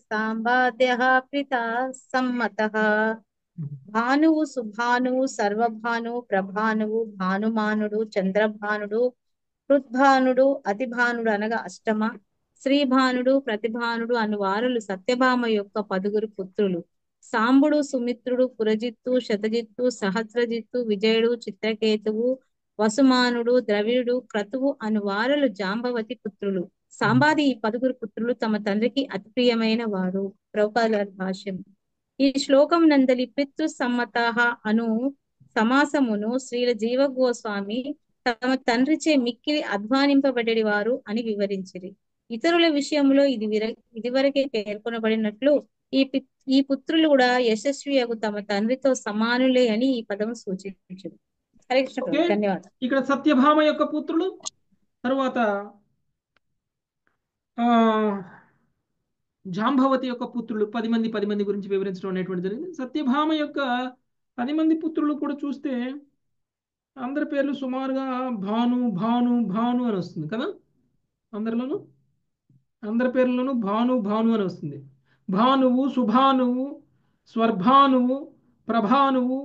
Speaker 6: సాంబాద్యః పితా సమ్మతః భానువు సుభానువు సర్వభానువు ప్రభానువు భానుమానుడు చంద్రభానుడు హృద్భానుడు అతిభానుడు అనగా అష్టమ శ్రీభానుడు ప్రతిభానుడు అను వారులు సత్యభామ యొక్క 10 పుత్రులు. సాంబుడు సుమిత్రుడు పురజిత్తు శతజిత్తు సహస్రజిత్తు విజయుడు చిత్రకేతువు వసుమానుడు ద్రవిడుడు క్రతువు అను వారులు జాంబవతి పుత్రులు. సాంబాది ఈ 10 పుత్రులు తమ తండ్రికి అతి ప్రియమైన వారు. ప్రభుపాదుల భాష్యం. ఈ శ్లోకం నందలి పితృ సమ్మతః అను సమాసమును శ్రీల జీవ గోస్వామి తమ తండ్రిచే మిక్కిలి అధ్వానింపబడేది వారు అని వివరించిరి. ఇతరుల విషయంలో ఇదివరకే పేర్కొనబడినట్లు ఈ పుత్రులు కూడా యశస్వియగు తమ తండ్రితో సమానులే అని ఈ పదం సూచించు. హరే కృష్ణ ప్రభు. ధన్యవాదాలు.
Speaker 1: ఇక్కడ సత్యభామ యొక్క పుత్రులు, తరువాత జాంబవతి యొక్క పుత్రులు 10 మంది గురించి వివరించడం అనేటువంటి జరిగింది. సత్యభామ యొక్క 10 మంది పుత్రులు కూడా చూస్తే అందరి పేర్లు సుమారుగా భాను భాను భాను అని వస్తుంది కదా. అందరి పేర్లలోనూ భాను భాను అని వస్తుంది. భానువు, సుభానువు, స్వర్భానువు, ప్రభానువు,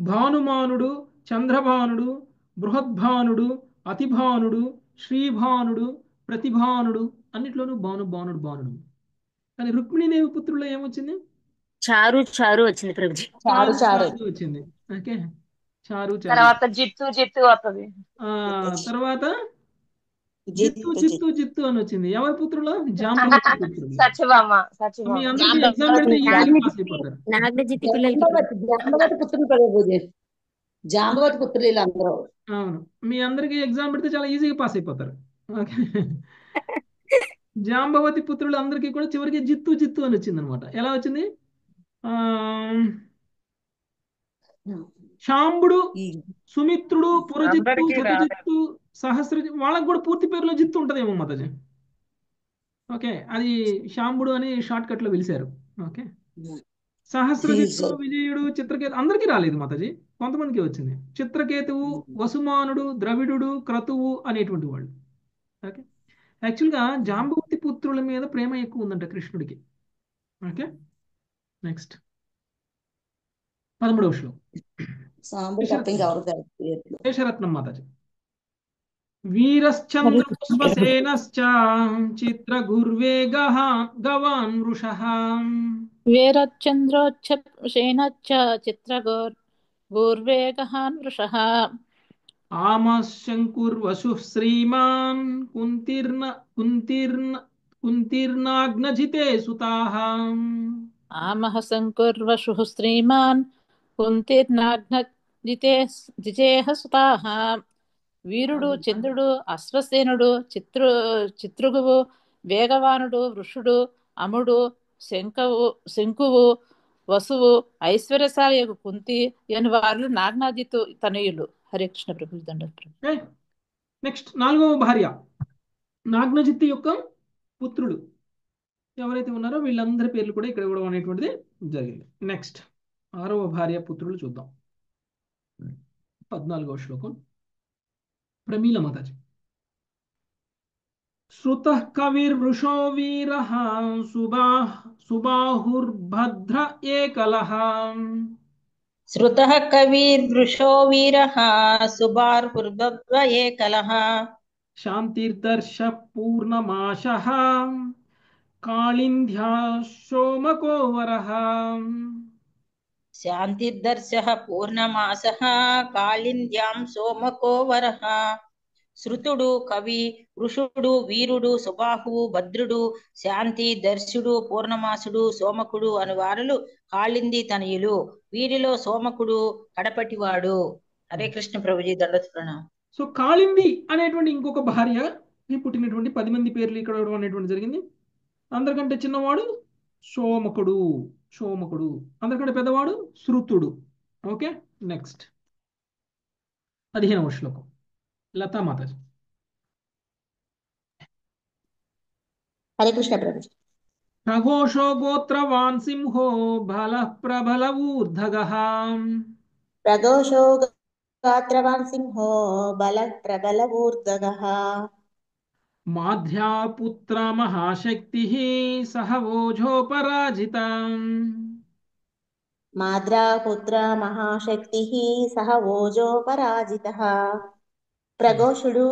Speaker 1: భానుమానుడు, చంద్రభానుడు, బృహద్భానుడు, అతిభానుడు, శ్రీభానుడు, ప్రతిభానుడు, అన్నిట్లోనూ భాను భానుడు భానుడు. కానీ రుక్మిణీదేవి పుత్రుల్లో ఏమొచ్చింది?
Speaker 10: చారు చారు వచ్చింది ప్రభుజీ.
Speaker 1: చారు వచ్చింది. ఓకే, చారు చారు.
Speaker 3: తర్వాత జిత్తు జిత్తు వస్తుంది.
Speaker 1: తర్వాత జిత్తు జిత్తు జిత్తు అని వచ్చింది. ఎవరి పుత్రులు? జాంబవతి పుత్రులు.
Speaker 3: సత్యభామ
Speaker 1: మీ అందరికీ ఎగ్జామ్ పెడితే ఈజీగా పాస్ అయిపోతారు.
Speaker 8: జాంబవతి పుత్రులు వీళ్ళందరూ.
Speaker 1: అవును, మీ అందరికీ ఎగ్జామ్ పెడితే చాలా ఈజీగా పాస్ అయిపోతారు. ఓకే, జాంబవతి పుత్రులు అందరికీ కూడా చివరికి జిత్తు జిత్తు అని వచ్చింది అనమాట. ఎలా వచ్చింది? శాంబుడు, సుమిత్రుడు, పురజిత్తు, శతజిత్తు, సహస్రజిత్తు, వాళ్ళకి కూడా పూర్తి పేరులో జిత్తు ఉంటదేమో మాతాజీ. ఓకే, అది శాంబుడు అని షార్ట్ కట్ లో పిలిచారు. ఓకే, సహస్రజిత్తు, విజయుడు, చిత్రకేతు అందరికీ రాలేదు మాతాజీ, కొంతమందికి వచ్చింది. చిత్రకేతువు, వసుమానుడు, ద్రవిడుడు, క్రతువు అనేటువంటి వాళ్ళు. ఓకే, యాక్చువల్గా జాంబవతి పుత్రుల మీద ప్రేమ ఎక్కువ ఉందంట కృష్ణుడికి. ఓకే, నెక్స్ట్ 13వ శ్లోకం. శేషరత్నం మాతాజీ. వీరశ్చంద్రోశ్వసేనశ్చ చిత్రగుర్వేగః గవాన్ వృషః.
Speaker 11: వీరశ్చంద్రోశ్వసేనశ్చ చిత్రగుర్వేగః వృషః.
Speaker 1: ఆమశంకుర్వశుః శ్రీమాన్ కుంతిర్నాగ్నజితే సుతాః.
Speaker 11: ఆమశంకుర్వశుః శ్రీమాన్ కుంతిర్నాగ్నజితేః సుతాః. వీరుడు చంద్రుడు, అశ్వసేనుడు, చిత్రుగువు, వేగవానుడు, వృషుడు, అముడు, శంకువు, వసువు, ఐశ్వర్యశాలి కుంతి అని వారు నాగ్నాజితు తనయులు. హరే కృష్ణ ప్రభు.
Speaker 1: నెక్స్ట్ 4వ భార్య నాగ్నజిత్తు యొక్క పుత్రులు ఎవరైతే ఉన్నారో వీళ్ళందరి పేర్లు కూడా ఇక్కడ ఇవ్వడం అనేటువంటిది జరిగింది. నెక్స్ట్ 6వ భార్య పుత్రులు చూద్దాం. 14వ శ్లోకం. ప్రమీల మాతాజీ. శ్రుతః కవిర్వృషో వీరః సుబాహుర్భద్ర ఏకలః.
Speaker 6: శ్రుతః కవిర్వృషో వీరః సుబాహుర్భద్ర ఏకలః.
Speaker 1: శాంతిర్దర్శ పూర్ణమాశః కాళింధ్యా సోమకో వరః
Speaker 12: శాంతిర్దర్శః పూర్ణమాసః కాళింద్యాం సోమకో వరః. శృతుడు కవి, వృషుడు వీరుడు, సుబాహువు భద్రుడు, శాంతి దర్శుడు, పూర్ణమాసుడు, సోమకుడు అను వారులు కాళింది తనయులు. వీరిలో సోమకుడు కడపటివాడు. హరే కృష్ణ ప్రభుజీ దండోత్ ప్రణామం.
Speaker 1: సో కాళింది అనేటువంటి ఇంకొక భార్యకి పుట్టినటువంటి 10 మంది పేర్లు ఇక్కడ ఇవ్వడం అనేటువంటి జరిగింది. అందరికంటే చిన్నవాడు సోమకుడు. అందరికంటే పెద్దవాడు శృతుడు. ఓకే, నెక్స్ట్ 15వ శ్లోకం లతా మాతాజీ.
Speaker 5: హరే కృష్ణ ప్రభుజీ.
Speaker 1: ప్రఘోషో గోత్రవాన్ సింహో బలః ప్రబలవూర్ధగః
Speaker 5: ప్రదోషో గాత్రవాన్ సింహో బల ప్రబలవూర్ధగః.
Speaker 1: మాధ్యా పుత్ర మహాశక్తి సహ ఓజోపరాజిత.
Speaker 5: మాద్రా పుత్ర మహాశక్తి సహ ఓజో పరాజితః. ప్రఘోషుడు,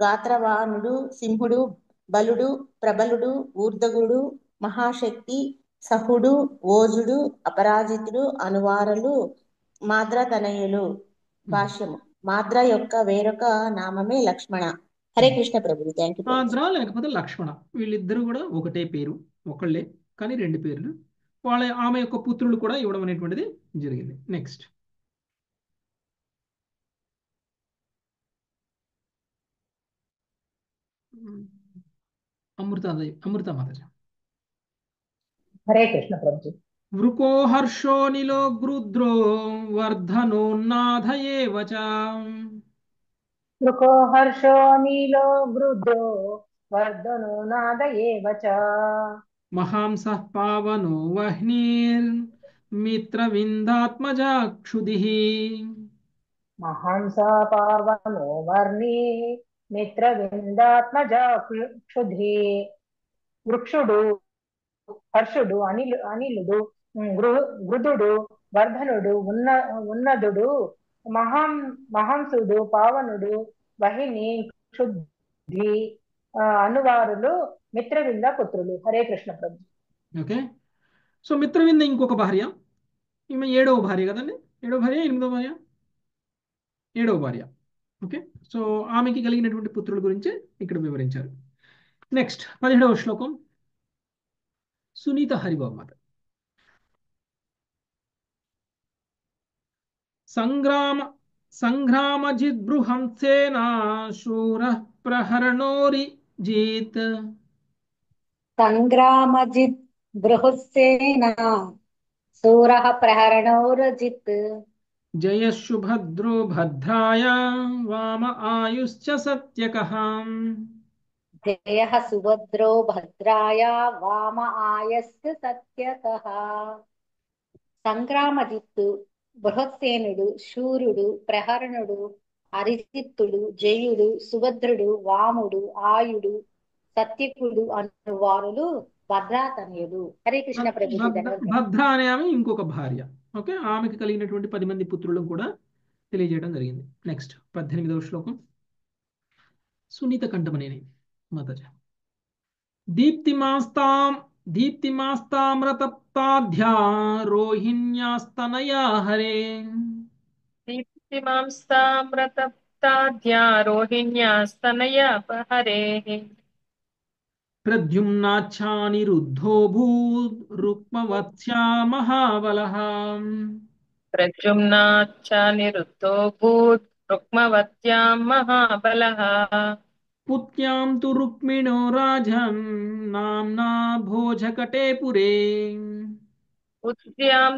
Speaker 5: గాత్రవానుడు, సింహుడు, బలుడు, ప్రబలుడు, ఊర్ధగుడు, మహాశక్తి, సహుడు, ఓజుడు, అపరాజితుడు అనువారులు మాద్ర తనయులు. భాష్యము. మాద్ర యొక్క వేరొక నామమే లక్ష్మణ. హరే కృష్ణ ప్రభుజీ. Thank you.
Speaker 1: ఆంధ్ర లేకపోతే లక్ష్మణ, వీళ్ళిద్దరూ కూడా ఒకటే పేరు, ఒకళ్ళే కానీ 2 పేర్లు. ఆమె యొక్క పుత్రులు కూడా ఇవ్వడం అనేటువంటిది జరిగింది. నెక్స్ట్ అమృత మాతాజీ.
Speaker 13: హరే కృష్ణ ప్రభుజీ.
Speaker 1: వృకో హర్షో నిలో గృద్రో వర్ధనోన్నాథ ఏవ చ.
Speaker 13: వృకో హర్షో నీలో గృద్రో వర్ధనో నాద ఏవ చ.
Speaker 1: మహాంసః పావనో వహ్నిర్మిత్రవిందాత్మజాక్షుధిః.
Speaker 13: మహాంస పావనో వర్ణి మిత్రవిందాత్మజాక్షుధి. వృక్షుడు, హర్షుడు, అనిలుడు, గృధుడు, వర్ధనుడు, ఉన్నదుడు, మహంసుడు, పావనుడు, వహిని, క్షుద్ధి అనువారులు మిత్రవింద పుత్రులు. హరే కృష్ణ ప్రభు.
Speaker 1: ఓకే, సో మిత్రవింద ఇంకొక భార్య, ఈమె 7వ భార్య కదండి. 7వ భార్య 8వ భార్య 7వ భార్య. ఓకే, సో ఆమెకి కలిగినటువంటి పుత్రుల గురించి ఇక్కడ వివరించారు. నెక్స్ట్ 17వ శ్లోకం సునీత హరిబాబు మాత. సంగ్రామజిద్బృహంసేనా శూరః ప్రహరణోరిజీత్.
Speaker 14: సంగ్రామజిత్ బృహస్సేనా శూరః ప్రహరణోరజిత్.
Speaker 1: జయశుభద్రో భద్రాయ వామ ఆయుశ్చ సత్యకః.
Speaker 14: జయః సుభద్రో భద్రాయ వామ ఆయస్సు సత్యకః. సంగ్రామజిత్తు, బృహత్సేనుడు, శూరుడు, ప్రహరణుడు, అరిజిత్తుడు, జయుడు, సుభద్రుడు, వాముడు, ఆయుడు, సత్యకుడు అను వారులు భద్రాతనయులు. హరే కృష్ణ ప్రభుజీ.
Speaker 1: భద్ర అనే ఆమె ఇంకొక భార్య. ఓకే, ఆమెకి కలిగినటువంటి 10 మంది పుత్రులను కూడా తెలియజేయడం జరిగింది. నెక్స్ట్ 18వ శ్లోకం సునీత కంఠమనేని మాతాజీ. దీప్తిమాస్తామ్రతప్తాధ్యా రోహిణ్యాస్తనయా హరే.
Speaker 15: దీప్తిమాంస్తామ్రతప్తాధ్యా రోహిణ్యాస్తనయా హరే.
Speaker 1: ప్రద్యుమ్నాచ్ఛానిరుద్ధోऽభూద్ రుక్మవత్స్యా మహాబలః.
Speaker 15: ప్రద్యుమ్నాచ్ఛానిరుద్ధోऽభూద్ రుక్మవత్యాం మహాబలః.
Speaker 1: పుత్ర్యాం తు రుక్మిణో రాజన్ నామ్నా భోజకటే పురే.
Speaker 15: పుత్ర్యాం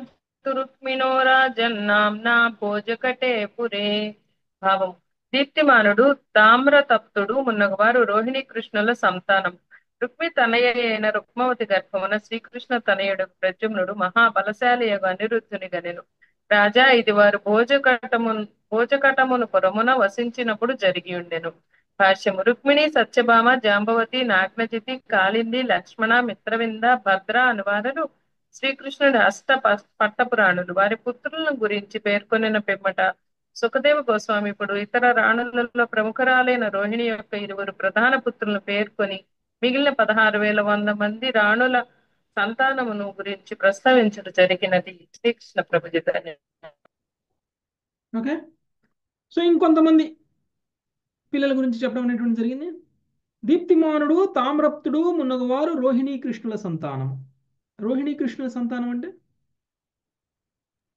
Speaker 15: తు రుక్మిణో రాజన్నామ్నా భోజకటే పురే. భావం. దీప్తిమానుడు, తామ్రతప్తుడు మున్నగువారు రోహిణీ కృష్ణుల సంతానం. రుక్మి తనయ అయిన రుక్మవతి గర్భమున శ్రీకృష్ణ తనయుడు ప్రద్యుమ్నుడు మహాబలశాలి యగు అనిరుద్ధుని గనెను. రాజా, ఇది వారు భోజకటమును పురమున వసించినప్పుడు జరిగి ఉండెను. భాష్యము. రుక్మిణి, సత్యభామ, జాంబవతి, నాగ్నజితి, కాళింది, లక్ష్మణ, మిత్రవింద, భద్ర అనువారులు శ్రీకృష్ణుడి పట్టపురాణులు. వారి పుత్రులను గురించి పేర్కొనిన పిమ్మట సుఖదేవ గోస్వామి ఇప్పుడు ఇతర రాణులలో ప్రముఖరాలైన రోహిణి యొక్క 2 ప్రధాన పుత్రులను పేర్కొని మిగిలిన 16,100 మంది రాణుల సంతానమును గురించి ప్రస్తావించడం జరిగినది. శ్రీకృష్ణ ప్రభుజీ
Speaker 1: ఓకే. సో ఇంకొంతమంది పిల్లల గురించి చెప్పడం అనేటువంటి జరిగింది. దీప్తిమానుడు, తామ్రప్తుడు మున్నగువారు రోహిణీ కృష్ణుల సంతానం. రోహిణీ కృష్ణుల సంతానం అంటే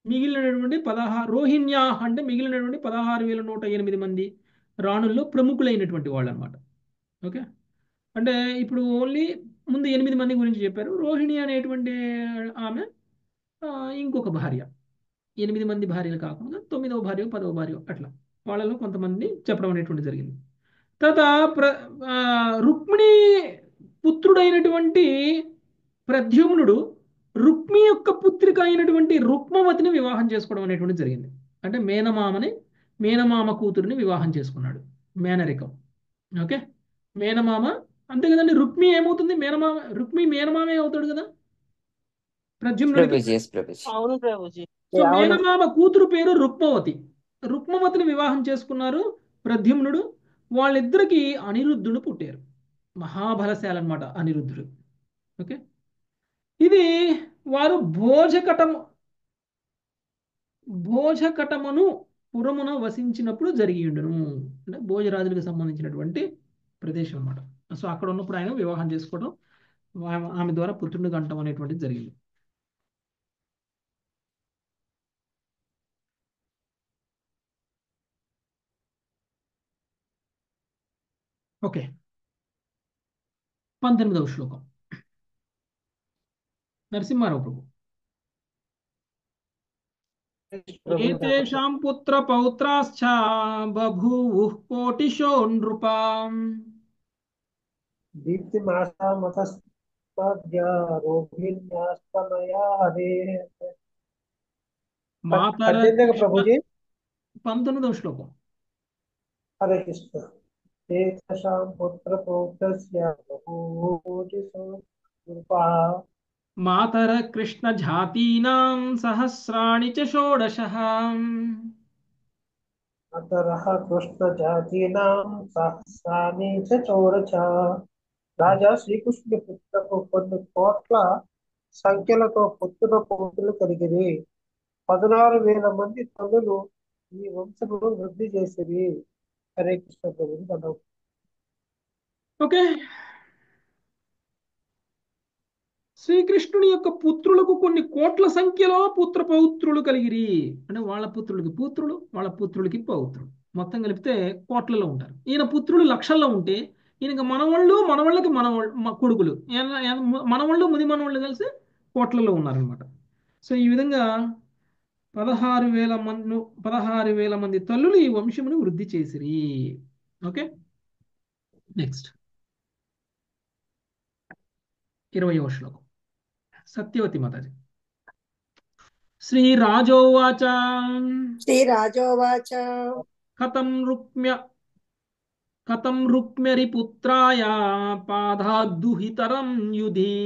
Speaker 1: మిగిలినటువంటి 16 రోహిణ్యా అంటే మిగిలినటువంటి 16,108 మంది రాణుల్లో ప్రముఖులైనటువంటి వాళ్ళు అనమాట. ఓకే. అంటే ఇప్పుడు ఓన్లీ ముందు 8 మంది గురించి చెప్పారు. రోహిణి అనేటువంటి ఆమె ఇంకొక భార్య. 8 మంది భార్యలు కాకుండా 9వ భార్య 10వ భార్య అట్లా వాళ్ళలో కొంతమంది చెప్పడం అనేటువంటి జరిగింది. తర్వాత రుక్మిణి పుత్రుడైనటువంటి ప్రద్యుమ్నుడు రుక్మి యొక్క పుత్రిక అయినటువంటి రుక్మవతిని వివాహం చేసుకోవడం అనేటువంటి జరిగింది. అంటే మేనమామ కూతురిని వివాహం చేసుకున్నాడు. మేనరికం. ఓకే. మేనమామ అంతే కదండి. రుక్మి ఏమవుతుంది? రుక్మి మేనమామే అవుతాడు కదా ప్రద్యుమ్నుడికి.
Speaker 2: అవును ప్రభుజీ.
Speaker 1: సో మేనమామ కూతురు పేరు రుక్మవతి. రుక్మవతిని వివాహం చేసుకున్నారు ప్రద్యుమ్నుడు. వాళ్ళిద్దరికి అనిరుద్ధుడు పుట్టారు. మహాబలశాలి అనమాట అనిరుద్ధుడు. ఓకే. ఇది వారు భోజకటమును పురమున వసించినప్పుడు జరిగి ఉండును. అంటే భోజరాజులకు సంబంధించినటువంటి ప్రదేశం అనమాట. సో అక్కడ ఉన్నప్పుడు ఆయన వివాహం చేసుకోవడం, ఆమె ద్వారా పుత్రుడిని కంటం అనేటువంటిది జరిగింది. ఓకే. 19వ శ్లోకం. నరసింహారావు ప్రభు. ఏతేషాం పుత్ర పౌత్రాశ్చ బభూవుః కోటిశో నృపాం. మాతర 19వ శ్లోకం.
Speaker 16: హరే కృష్ణ. ఏతేషాం పుత్ర పౌత్రస్య బభూవుః కోటిశో నృపాః.
Speaker 1: మాతర కృష్ణ జాతీనాం సహస్రాణి చ షోడశః.
Speaker 16: మాతరః కృష్ణ జాతీనాం సహస్రాణి చ షోడశః. రాజా శ్రీకృష్ణుడి పుత్రకు కొన్ని కోట్ల సంఖ్యలతో పుత్రుల పౌత్రులు కలిగిరి. 16,000 మంది తల్లులు ఈ వంశమును వృద్ధి చేసిరి. హరే కృష్ణ ప్రభు.
Speaker 1: ఓకే. శ్రీకృష్ణుని యొక్క పుత్రులకు కొన్ని కోట్ల సంఖ్యలో పుత్ర పౌత్రులు కలిగిరి. అంటే వాళ్ళ పుత్రులకి పుత్రులు, వాళ్ళ పుత్రులకి పౌత్రులు మొత్తం కలిపితే కోట్లలో ఉంటారు. ఈయన పుత్రులు లక్షల్లో ఉంటే ఈయనకి మనవాళ్ళకి కొడుకులు, మనవాళ్ళు ముది మనవాళ్ళు కలిసి కోట్లలో ఉన్నారనమాట. సో ఈ విధంగా 16,000 మంది తల్లులు ఈ వంశమును వృద్ధి చేసిరి. ఓకే. నెక్స్ట్ 20వ శ్లోకం. సత్యవతి మాతాజీ. శ్రీరాజోవాచ. కథం రుక్మ్యరిపుత్రాయ పాదాద్దుహితరం యుధి.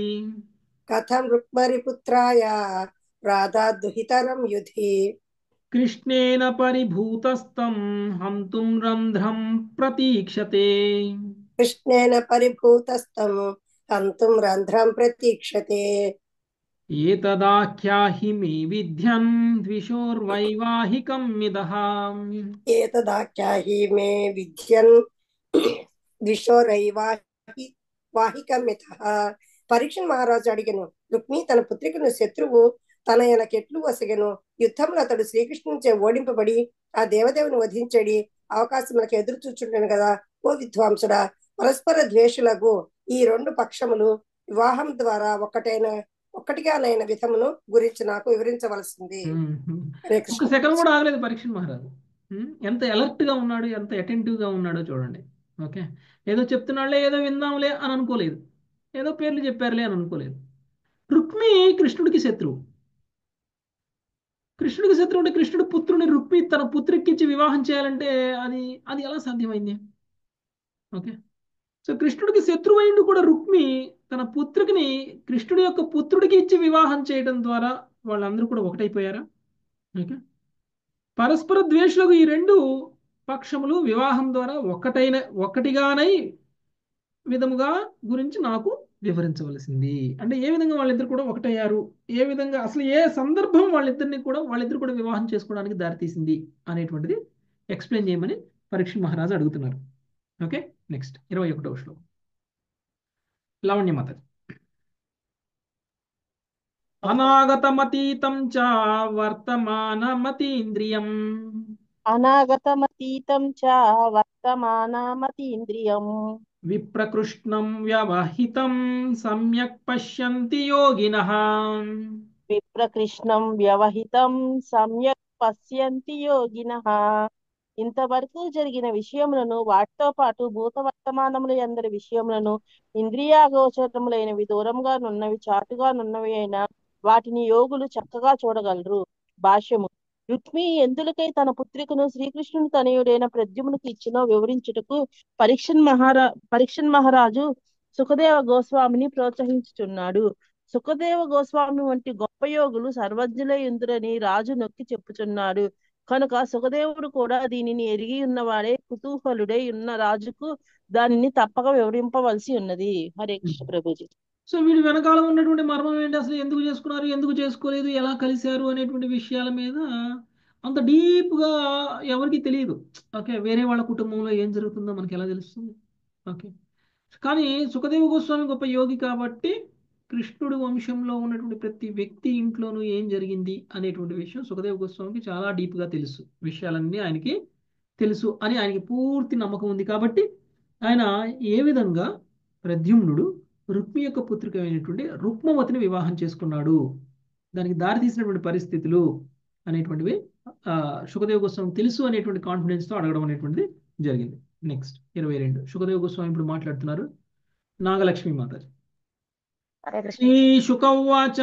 Speaker 1: కృష్ణేన పరిభూతస్తం హంతుం రంధ్రం ప్రతీక్షతే. ఏతదాఖ్యాహి మే విద్యన్ ద్విషోర్వైవాహికం మిదః.
Speaker 17: పరీక్ష మహారాజు అడిగను. రుక్మి తన పుత్రికను శత్రువు తన ఎనకెట్లు వసగెను. యుద్ధంలో అతడు శ్రీకృష్ణునిచే ఓడింపబడి ఆ దేవదేవుని వధించడి అవకాశములకు ఎదురు చూచుంటాను కదా. ఓ విద్వాంసుడా, పరస్పర ద్వేషులకు ఈ రెండు పక్షములు వివాహం ద్వారా ఒక్కటిగానైన విధమును గురించి నాకు వివరించవలసింది.
Speaker 1: ఒక సెకండ్ కూడా ఆగలేదు పరీక్ష మహారాజు. ఎంత అలర్ట్ గా ఉన్నాడు, ఎంత అటెంటివ్ గా ఉన్నాడో చూడండి. ఓకే. ఏదో చెప్తున్నాళ్లే, ఏదో విందాంలే అని అనుకోలేదు, ఏదో పేర్లు చెప్పారులే అని అనుకోలేదు. రుక్మి కృష్ణుడికి శత్రువు. అంటే కృష్ణుడి పుత్రుని రుక్మి తన పుత్రికిచ్చి వివాహం చేయాలంటే అది ఎలా సాధ్యమైంది? ఓకే. సో కృష్ణుడికి శత్రువైండు కూడా రుక్మి తన పుత్రికని కృష్ణుడి యొక్క పుత్రుడికి ఇచ్చి వివాహం చేయడం ద్వారా వాళ్ళందరూ కూడా ఒకటైపోయారా? ఓకే. పరస్పర ద్వేషులకు ఈ రెండు పక్షములు వివాహం ద్వారా ఒక్కటిగానై విధముగా గురించి నాకు వివరించవలసింది. అంటే ఏ విధంగా వాళ్ళిద్దరు కూడా ఒకటయ్యారు, ఏ విధంగా అసలు ఏ సందర్భం వాళ్ళిద్దరు కూడా వివాహం చేసుకోవడానికి దారితీసింది అనేటువంటిది ఎక్స్ప్లెయిన్ చేయమని పరీక్ష మహారాజు అడుగుతున్నారు. ఓకే, నెక్స్ట్ 21వ శ్లోకం. లావణ్యమాత. అనాగతమతీతం చ వర్తమానమతీంద్రియం
Speaker 2: అనాగతమతీతం చ వర్తమానమతీంద్రియం
Speaker 1: విప్రకృష్ణం వ్యవహితం సమ్యక్ పశ్యంతి యోగినః.
Speaker 2: విప్రకృష్ణం వ్యవహితం సమ్యక్ పశ్యంతి యోగినః. ఇంతవరకు జరిగిన విషయములను వాటితో పాటు భూత వర్తమానముల అందరి విషయములను ఇంద్రియాగోచరములైనవి దూరంగా నున్నవి చాటుగా నున్నవి అయిన వాటిని యోగులు చక్కగా చూడగలరు. భాష్యము. రుక్మి ఎందులకై తన పుత్రికను శ్రీకృష్ణుని తనయుడైన ప్రద్యుమ్నుకు ఇచ్చినో వివరించుటకు పరీక్షన్ మహారాజు సుఖదేవ గోస్వామిని ప్రోత్సహించుచున్నాడు. సుఖదేవ గోస్వామి వంటి గొప్ప యోగులు సర్వజ్ఞులై ఉందురని రాజు నొక్కి చెప్పుచున్నాడు. కనుక సుఖదేవుడు కూడా దీనిని ఎరిగి ఉన్నవాడే కుతూహలుడై ఉన్న రాజుకు దానిని తప్పక వివరింపవలసి ఉన్నది. హరే కృష్ణ ప్రభుజీ.
Speaker 1: సో వీడి వెనకాల ఉన్నటువంటి మర్మం ఏంటి, అసలు ఎందుకు చేసుకున్నారు, ఎందుకు చేసుకోలేదు, ఎలా కలిశారు అనేటువంటి విషయాల మీద అంత డీప్గా ఎవరికి తెలియదు. ఓకే, వేరే వాళ్ళ కుటుంబంలో ఏం జరుగుతుందో మనకి ఎలా తెలుస్తుంది. ఓకే, కానీ సుఖదేవ గోస్వామి గొప్ప యోగి కాబట్టి కృష్ణుడి వంశంలో ఉన్నటువంటి ప్రతి వ్యక్తి ఇంట్లోనూ ఏం జరిగింది అనేటువంటి విషయం సుఖదేవ గోస్వామికి చాలా డీప్గా తెలుసు. విషయాలన్నీ ఆయనకి తెలుసు అని ఆయనకి పూర్తి నమ్మకం ఉంది. కాబట్టి ఆయన ఏ విధంగా ప్రద్యుమ్నుడు రుక్మి యొక్క పుత్రిక అయినటువంటి రుక్మవతిని వివాహం చేసుకున్నాడు, దానికి దారి తీసినటువంటి పరిస్థితులు అనేటువంటివి సుఖదేవ గోస్వామి తెలుసు అనేటువంటి కాన్ఫిడెన్స్తో అడగడం అనేటువంటిది జరిగింది. నెక్స్ట్ 22. సుఖదేవ గోస్వామి ఇప్పుడు మాట్లాడుతున్నారు. నాగలక్ష్మి మాతాజీ. శ్రీ శుకౌవాచ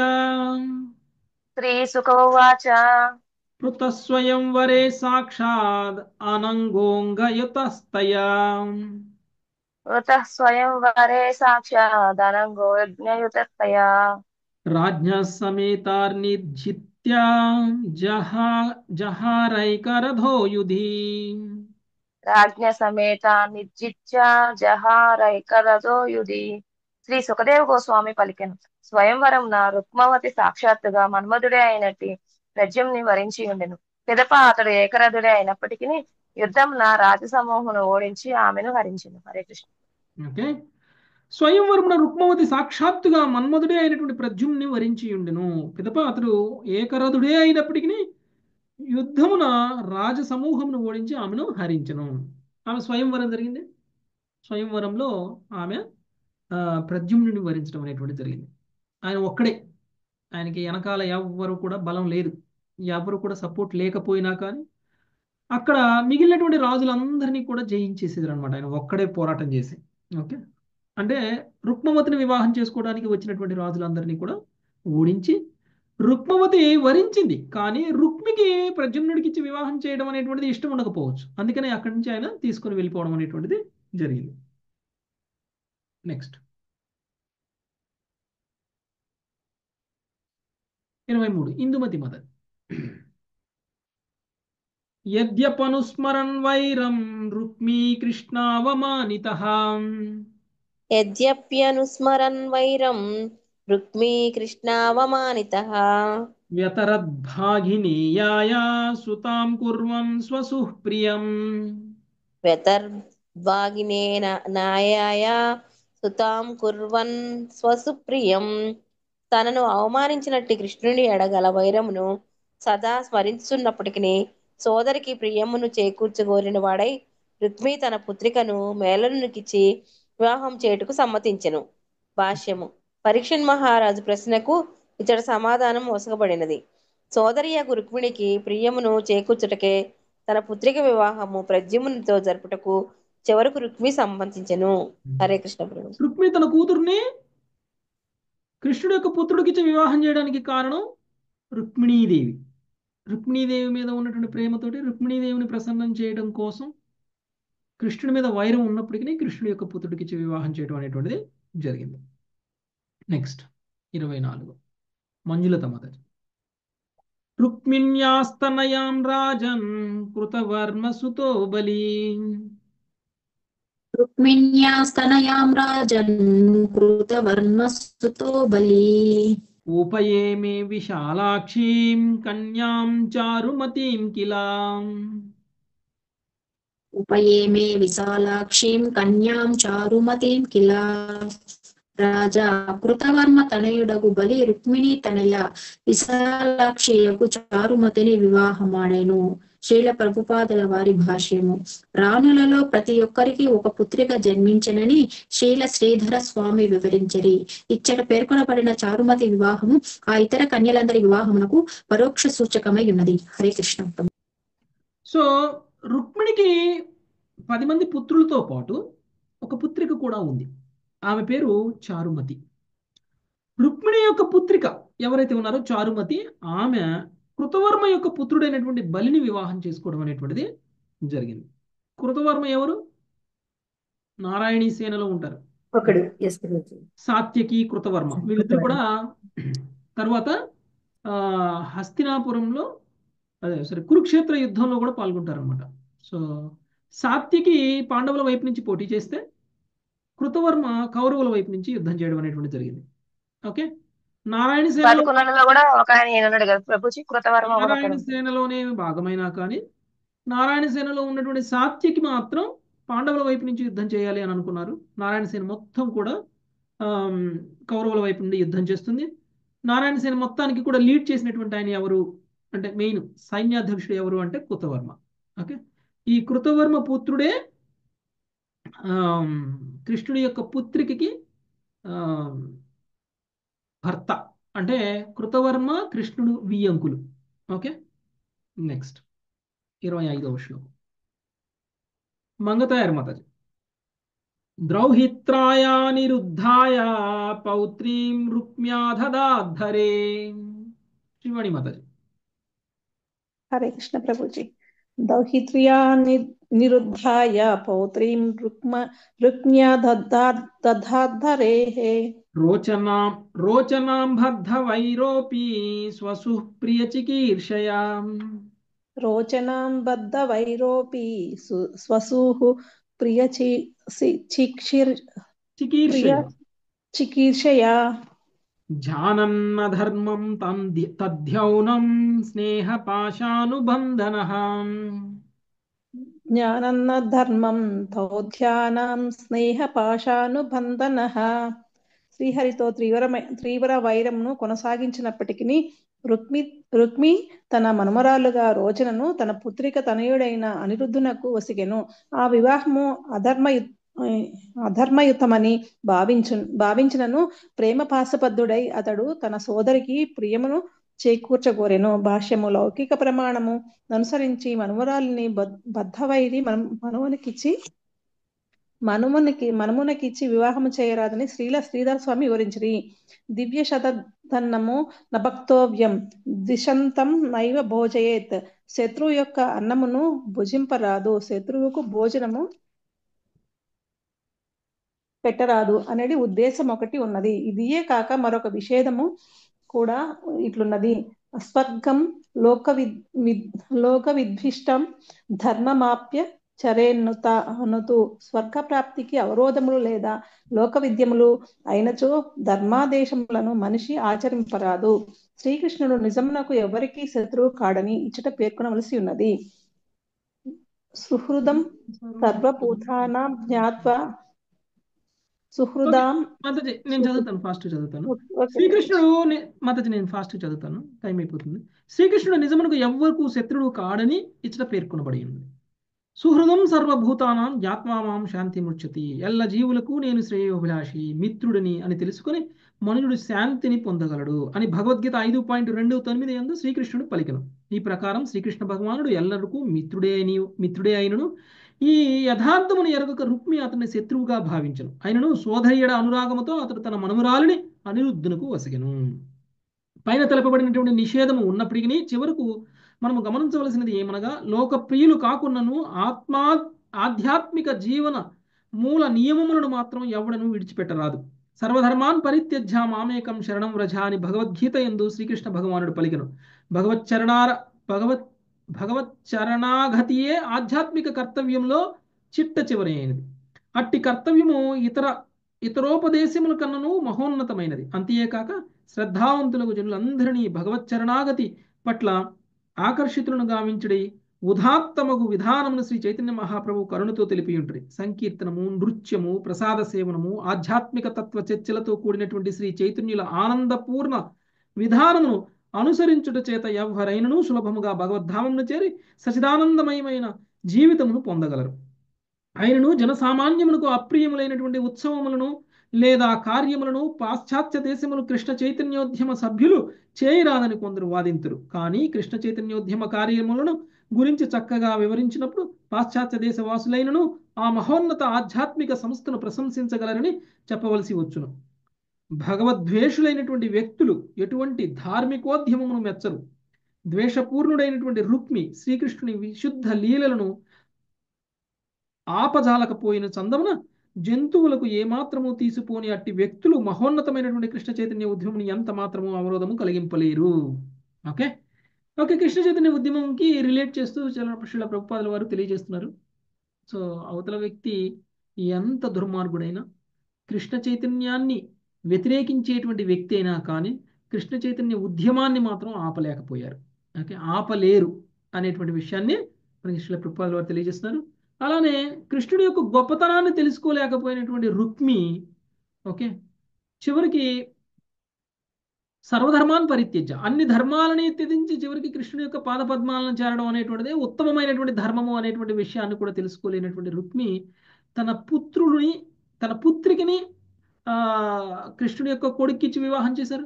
Speaker 1: పృతస్వయంవరే సాక్షాద్ అనంగోంగయుతస్తయా
Speaker 3: స్వయంవరే సాక్షాదనంగో యజ్ఞయుతస్తయా
Speaker 1: రాజ్ఞः సమేతార్నిర్జిత్య జహారైకరథో యుధి.
Speaker 3: రాజ్ఞ సమేత నిర్జిత్య జహారైకరథో యుధి. శ్రీ సుఖదేవ గోస్వామి పలికెను. స్వయంవరంన రుక్మవతి సాక్షాత్తుగా మన్మధుడే అయినట్టి ప్రద్యుమ్ని వరించి ఉండెను. పిదప అతడు ఏకరథుడే అయినప్పటికీ యుద్ధంన రాజసమూహమును ఓడించి ఆమెను హరించెను. హరే కృష్ణ.
Speaker 1: ఓకే, స్వయంవరమున రుక్మవతి సాక్షాత్తుగా మన్మధుడే అయినటువంటి ప్రద్యుమ్ని వరించి ఉండెను. పిదప అతడు ఏకరథుడే అయినప్పటికీ యుద్ధమున రాజసమూహమును ఓడించి ఆమెను హరించెను. ఆమె స్వయంవరం జరిగింది. స్వయంవరంలో ఆమె ప్రద్యుమ్నుని వరించడం అనేటువంటి జరిగింది. ఆయన ఒక్కడే, ఆయనకి వెనకాల ఎవరు కూడా బలం లేదు, ఎవరు కూడా సపోర్ట్ లేకపోయినా కానీ అక్కడ మిగిలినటువంటి రాజులందరినీ కూడా జయించేసేది అనమాట. ఆయన ఒక్కడే పోరాటం చేసి. ఓకే, అంటే రుక్మవతిని వివాహం చేసుకోవడానికి వచ్చినటువంటి రాజులందరినీ కూడా ఓడించి రుక్మవతి వరించింది. కానీ రుక్మికి ప్రద్యుమ్నుడికి ఇచ్చి వివాహం చేయడం అనేటువంటిది ఇష్టం ఉండకపోవచ్చు. అందుకని అక్కడి నుంచి ఆయన తీసుకుని వెళ్ళిపోవడం అనేటువంటిది జరిగింది. నెక్స్ట్ 23. ఇందుమతి మదన్. యద్యపనుస్మరన్ వైరం రుక్మీ కృష్ణావమానితః
Speaker 5: యద్యప్యనుస్మరన్ వైరం రుక్మీ కృష్ణావమానితః
Speaker 1: వ్యతరద్భాగినేయాయ సుతాం కుర్వన్ స్వసుఃప్రియం.
Speaker 5: వ్యతర్భాగినేన నాయాయ సుతాం కుర్వన్ స్వసుప్రియం. తనను అవమానించినట్టు కృష్ణుని ఎడగల వైరమును సదా స్మరించున్నప్పటికీ సోదరికి ప్రియమును చేకూర్చగోరిన వాడై రుక్మి తన పుత్రికను మేళనునికిచ్చి వివాహం చేయుటకు సమ్మతించెను. భాష్యము. పరీక్షన్ మహారాజు ప్రశ్నకు ఇతడు సమాధానం మోసగబడినది. సోదరియగు రుక్మిణికి ప్రియమును చేకూర్చుటకే తన పుత్రిక వివాహము ప్రద్యుమ్నునితో జరుపుటకు చివరకు రుక్మి సమ్మతించెను. హరే కృష్ణ ప్రభు.
Speaker 1: రుక్మి తన కూతుర్ని కృష్ణుడు యొక్క పుత్రుడికి వివాహం చేయడానికి కారణం రుక్మిణీదేవి. రుక్మిణీదేవి మీద ఉన్నటువంటి ప్రేమతోటి రుక్మిణీదేవిని ప్రసన్నం చేయడం కోసం కృష్ణుడి మీద వైరం ఉన్నప్పటికీ కృష్ణుడి యొక్క పుత్రుడికి వివాహం చేయడం అనేటువంటిది జరిగింది. నెక్స్ట్ 24. మంజులత మాతాజీ. రుక్మిణ్యాస్తనయాం రాజన్ కృతవర్మ సుతో బలి.
Speaker 18: రుక్మిణ్యాస్తనయాం రాజన్ కృతవర్మస్తుతో బలి.
Speaker 1: ఉపయేమే విశాలాక్షీం కన్యాం చారుమతీం కిలా.
Speaker 18: ఉపయేమే విశాలాక్షీం కన్యాం చారుమతీం కిలా. రాజా కృతవర్మ తనయుడగు బలి రుక్మిణి తనయ విశాలాక్షియకు చారుమతిని వివాహమాడెను. శ్రీల ప్రభుపాదుల వారి భాష్యము. రాణులలో ప్రతి ఒక్కరికి ఒక పుత్రిక జన్మించనని శ్రీల శ్రీధర స్వామి వివరించరి. ఇచ్చట పేర్కొనబడిన చారుమతి వివాహము ఆ ఇతర కన్యలందరి వివాహమునకు పరోక్ష సూచకమై ఉన్నది. హరే కృష్ణ.
Speaker 1: సో రుక్మిణికి 10 మంది పుత్రులతో పాటు ఒక పుత్రిక కూడా ఉంది. ఆమె పేరు చారుమతి. రుక్మిణి యొక్క పుత్రిక ఎవరైతే ఉన్నారో చారుమతి, ఆమె కృతవర్మ యొక్క పుత్రుడైనటువంటి బలిని వివాహం చేసుకోవడం అనేటువంటిది జరిగింది. కృతవర్మ ఎవరు? నారాయణీ సేనలో ఉంటారు. సాత్యకి కృతవర్మ వీళ్ళిద్దరు కూడా తర్వాత హస్తినాపురంలో కురుక్షేత్ర యుద్ధంలో కూడా పాల్గొంటారు అనమాట. సో సాత్యకి పాండవుల వైపు నుంచి పోటీ చేస్తే కృతవర్మ కౌరవుల వైపు నుంచి యుద్ధం చేయడం అనేటువంటి జరిగింది. ఓకే. నారాయణ సేనలోనే భాగమైనా కానీ నారాయణ సేనలో ఉన్నటువంటి సాత్యకి మాత్రం పాండవుల వైపు నుంచి యుద్ధం చేయాలి అని అనుకున్నారు. నారాయణ సేన మొత్తం కూడా కౌరవుల వైపు నుండి యుద్ధం చేస్తుంది. నారాయణ సేన మొత్తానికి కూడా లీడ్ చేసినటువంటి ఆయన ఎవరు అంటే మెయిన్ సైన్యాధ్యక్షుడు ఎవరు అంటే కృతవర్మ. ఓకే. ఈ కృతవర్మ పుత్రుడే కృష్ణుడి యొక్క పుత్రికకి భర్త. అంటే కృతవర్మ కృష్ణుడు వియ్యంకులు. ఓకే. నెక్స్ట్ 25వ శ్లోకం. మంగతాయారు మాతాజీ. ద్రౌహిత్రాయ నిరుద్ధాయ పౌత్రీం రుక్మ్యాధదాద్ధరే. శ్రీవాణి మాతాజీ.
Speaker 7: హరే కృష్ణ ప్రభుజీ. దౌహిత్ర్యా నిరుద్ధాయ పౌత్రీం రుక్మ్యాధదాద్ధరేః.
Speaker 1: రోచనాం బద్ధవైరోపి స్వసుః ప్రియచికీర్షయా.
Speaker 7: రోచనాం బద్ధవైరోపి స్వసుః ప్రియచికీర్షయా.
Speaker 1: ఝానన్నధర్మం తద్యౌనం స్నేహపాశానుబంధనః.
Speaker 7: జ్ఞానన్నధర్మం తౌధ్యానం స్నేహపాశానుబంధనః. శ్రీహరితో తీవ్ర వైరంను కొనసాగించినప్పటికీ రుక్మి తన మనుమరాలుగా రోచనను తన పుత్రిక తనయుడైన అనిరుద్ధునకు వసిగెను. ఆ వివాహము అధర్మయుతమని భావించినను ప్రేమ పాశబద్ధుడై అతడు తన సోదరికి ప్రియమును చేకూర్చగోరెను. భాష్యము. లౌకిక ప్రమాణము అనుసరించి మనుమరాలిని బద్ధవైరి మనుమునకిచ్చి వివాహము చేయరాదని శ్రీధర స్వామి వివరించిరి. దివ్య శతధన్నము నభక్తవ్యం దిశంతం నైవ భోజయేత్. శత్రువు యొక్క అన్నమును భుజింపరాదు, శత్రువుకు భోజనము పెట్టరాదు అనేది ఉద్దేశం ఒకటి ఉన్నది. ఇదియే కాక మరొక విషేదము కూడా ఇట్లున్నది. స్వర్గం లోక విద్విష్టం ధర్మమాప్య చరేన్నుతు. స్వర్గ ప్రాప్తికి అవరోధములు లేదా లోక విద్యములు అయినచో ధర్మాదేశములను మనిషి ఆచరింపరాదు. శ్రీకృష్ణుడు నిజమునకు ఎవరికి శత్రువు కాడని ఇచ్చట పేర్కొనవలసి ఉన్నది. సుహృదం సర్వభూతానాం జ్ఞాత్వా సుహృదాం.
Speaker 1: నేను చదువుతాను, ఫాస్ట్ చదువుతాను. శ్రీకృష్ణుడు మాతాజీ నేను ఫాస్ట్ చదువుతాను, టైం అయిపోతుంది. శ్రీకృష్ణుడు నిజమునకు ఎవ్వరకు శత్రుడు కాడని ఇచ్చట పేర్కొనబడి ఉంది. సుహృదం సర్వభూతానాం జ్ఞాత్వా మాం శాంతి ముచ్యతి. ఎల్ల జీవులకు నేను శ్రేయోభిలాషి మిత్రుడిని అని తెలుసుకొని మనుషుడు శాంతిని పొందగలడు అని భగవద్గీత 5.29 యందు శ్రీకృష్ణుడు పలికెను. ఈ ప్రకారం శ్రీకృష్ణ భగవానుడు ఎల్లరికూ మిత్రుడే అయినను ఈ యథార్థమును ఎరగక రుక్మి అతని శత్రువుగా భావించను. అయినను సోదరియడ అనురాగముతో అతడు తన మనుమరాలిని అనిరుద్ధునకు వసగెను. పైన తెలపబడినటువంటి నిషేధము ఉన్నప్పటికీ చివరకు మనము గమనించవలసినది ఏమనగా లోకప్రియులు కాకున్నను ఆధ్యాత్మిక జీవన మూల నియమములను మాత్రం ఎవడను విడిచిపెట్టరాదు. సర్వధర్మాన్ పరిత్యజ్య మామేకం శరణం వ్రజ అని భగవద్గీత యందు శ్రీకృష్ణ భగవానుడు పలికెను. భగవత్ చరణాగతియే ఆధ్యాత్మిక కర్తవ్యంలో చిట్ట చివరైనది. అట్టి కర్తవ్యము ఇతరోపదేశముల కన్నను మహోన్నతమైనది. అంతేకాక శ్రద్ధావంతులకు జనులందరినీ భగవత్ చరణాగతి పట్ల ఆకర్షితులను గావించడి ఉదాత్తమగు విధానమును శ్రీ చైతన్య మహాప్రభు కరుణతో తెలిపి ఉంటుంది. సంకీర్తనము, నృత్యము, ప్రసాద సేవనము, ఆధ్యాత్మిక తత్వ చర్చలతో కూడినటువంటి శ్రీ చైతన్యుల ఆనందపూర్ణ విధానమును అనుసరించుట చేత ఎవరైనను సులభముగా భగవద్ధామమును చేరి సచిదానందమయమైన జీవితమును పొందగలరు. ఆయనను జనసామాన్యమునకు అప్రియములైనటువంటి ఉత్సవములను లేదా కార్యములను పాశ్చాత్య దేశములు కృష్ణ చైతన్యోద్యమ సభ్యులు చేయరాదని కొందరు వాదింతురు. కానీ కృష్ణ చైతన్యోద్యమ కార్యములను గురించి చక్కగా వివరించినప్పుడు పాశ్చాత్య దేశ వాసులైనను ఆ మహోన్నత ఆధ్యాత్మిక సంస్థను ప్రశంసించగలరని చెప్పవలసి వచ్చును. భగవద్వేషులైనటువంటి వ్యక్తులు ఎటువంటి ధార్మికోద్యమమును మెచ్చరు. ద్వేషపూర్ణుడైనటువంటి రుక్మి శ్రీకృష్ణుని విశుద్ధ లీలలను ఆపజాలకపోయిన చందమున జంతువులకు ఏమాత్రము తీసిపోని అట్టి వ్యక్తులు మహోన్నతమైనటువంటి కృష్ణ చైతన్య ఉద్యమం ఎంత మాత్రము అవరోధము కలిగింపలేరు. ఓకే ఓకే కృష్ణ చైతన్య ఉద్యమంకి రిలేట్ చేస్తూ శ్రీల ప్రభుపాదుల వారు తెలియజేస్తున్నారు. సో అవతల వ్యక్తి ఎంత దుర్మార్గుడైనా కృష్ణ చైతన్యాన్ని వ్యతిరేకించేటువంటి వ్యక్తి అయినా కానీ కృష్ణ చైతన్య ఉద్యమాన్ని మాత్రం ఆపలేకపోయారు. ఓకే ఆపలేరు అనేటువంటి విషయాన్ని మనకి శ్రీల ప్రభుపాదుల వారు తెలియజేస్తున్నారు. అలానే కృష్ణుడి యొక్క గొప్పతనాన్ని తెలుసుకోలేకపోయినటువంటి రుక్మి ఓకే చివరికి సర్వధర్మాన్ని పరిత్యజ్య అన్ని ధర్మాలని త్యజించి చివరికి కృష్ణుడి యొక్క పాదపద్మాలను చేరడం అనేటువంటిదే ఉత్తమమైనటువంటి ధర్మము అనేటువంటి విషయాన్ని కూడా తెలుసుకోలేనటువంటి రుక్మి తన పుత్రికిని కృష్ణుడి యొక్క కొడుక్కిచ్చి వివాహం చేశారు.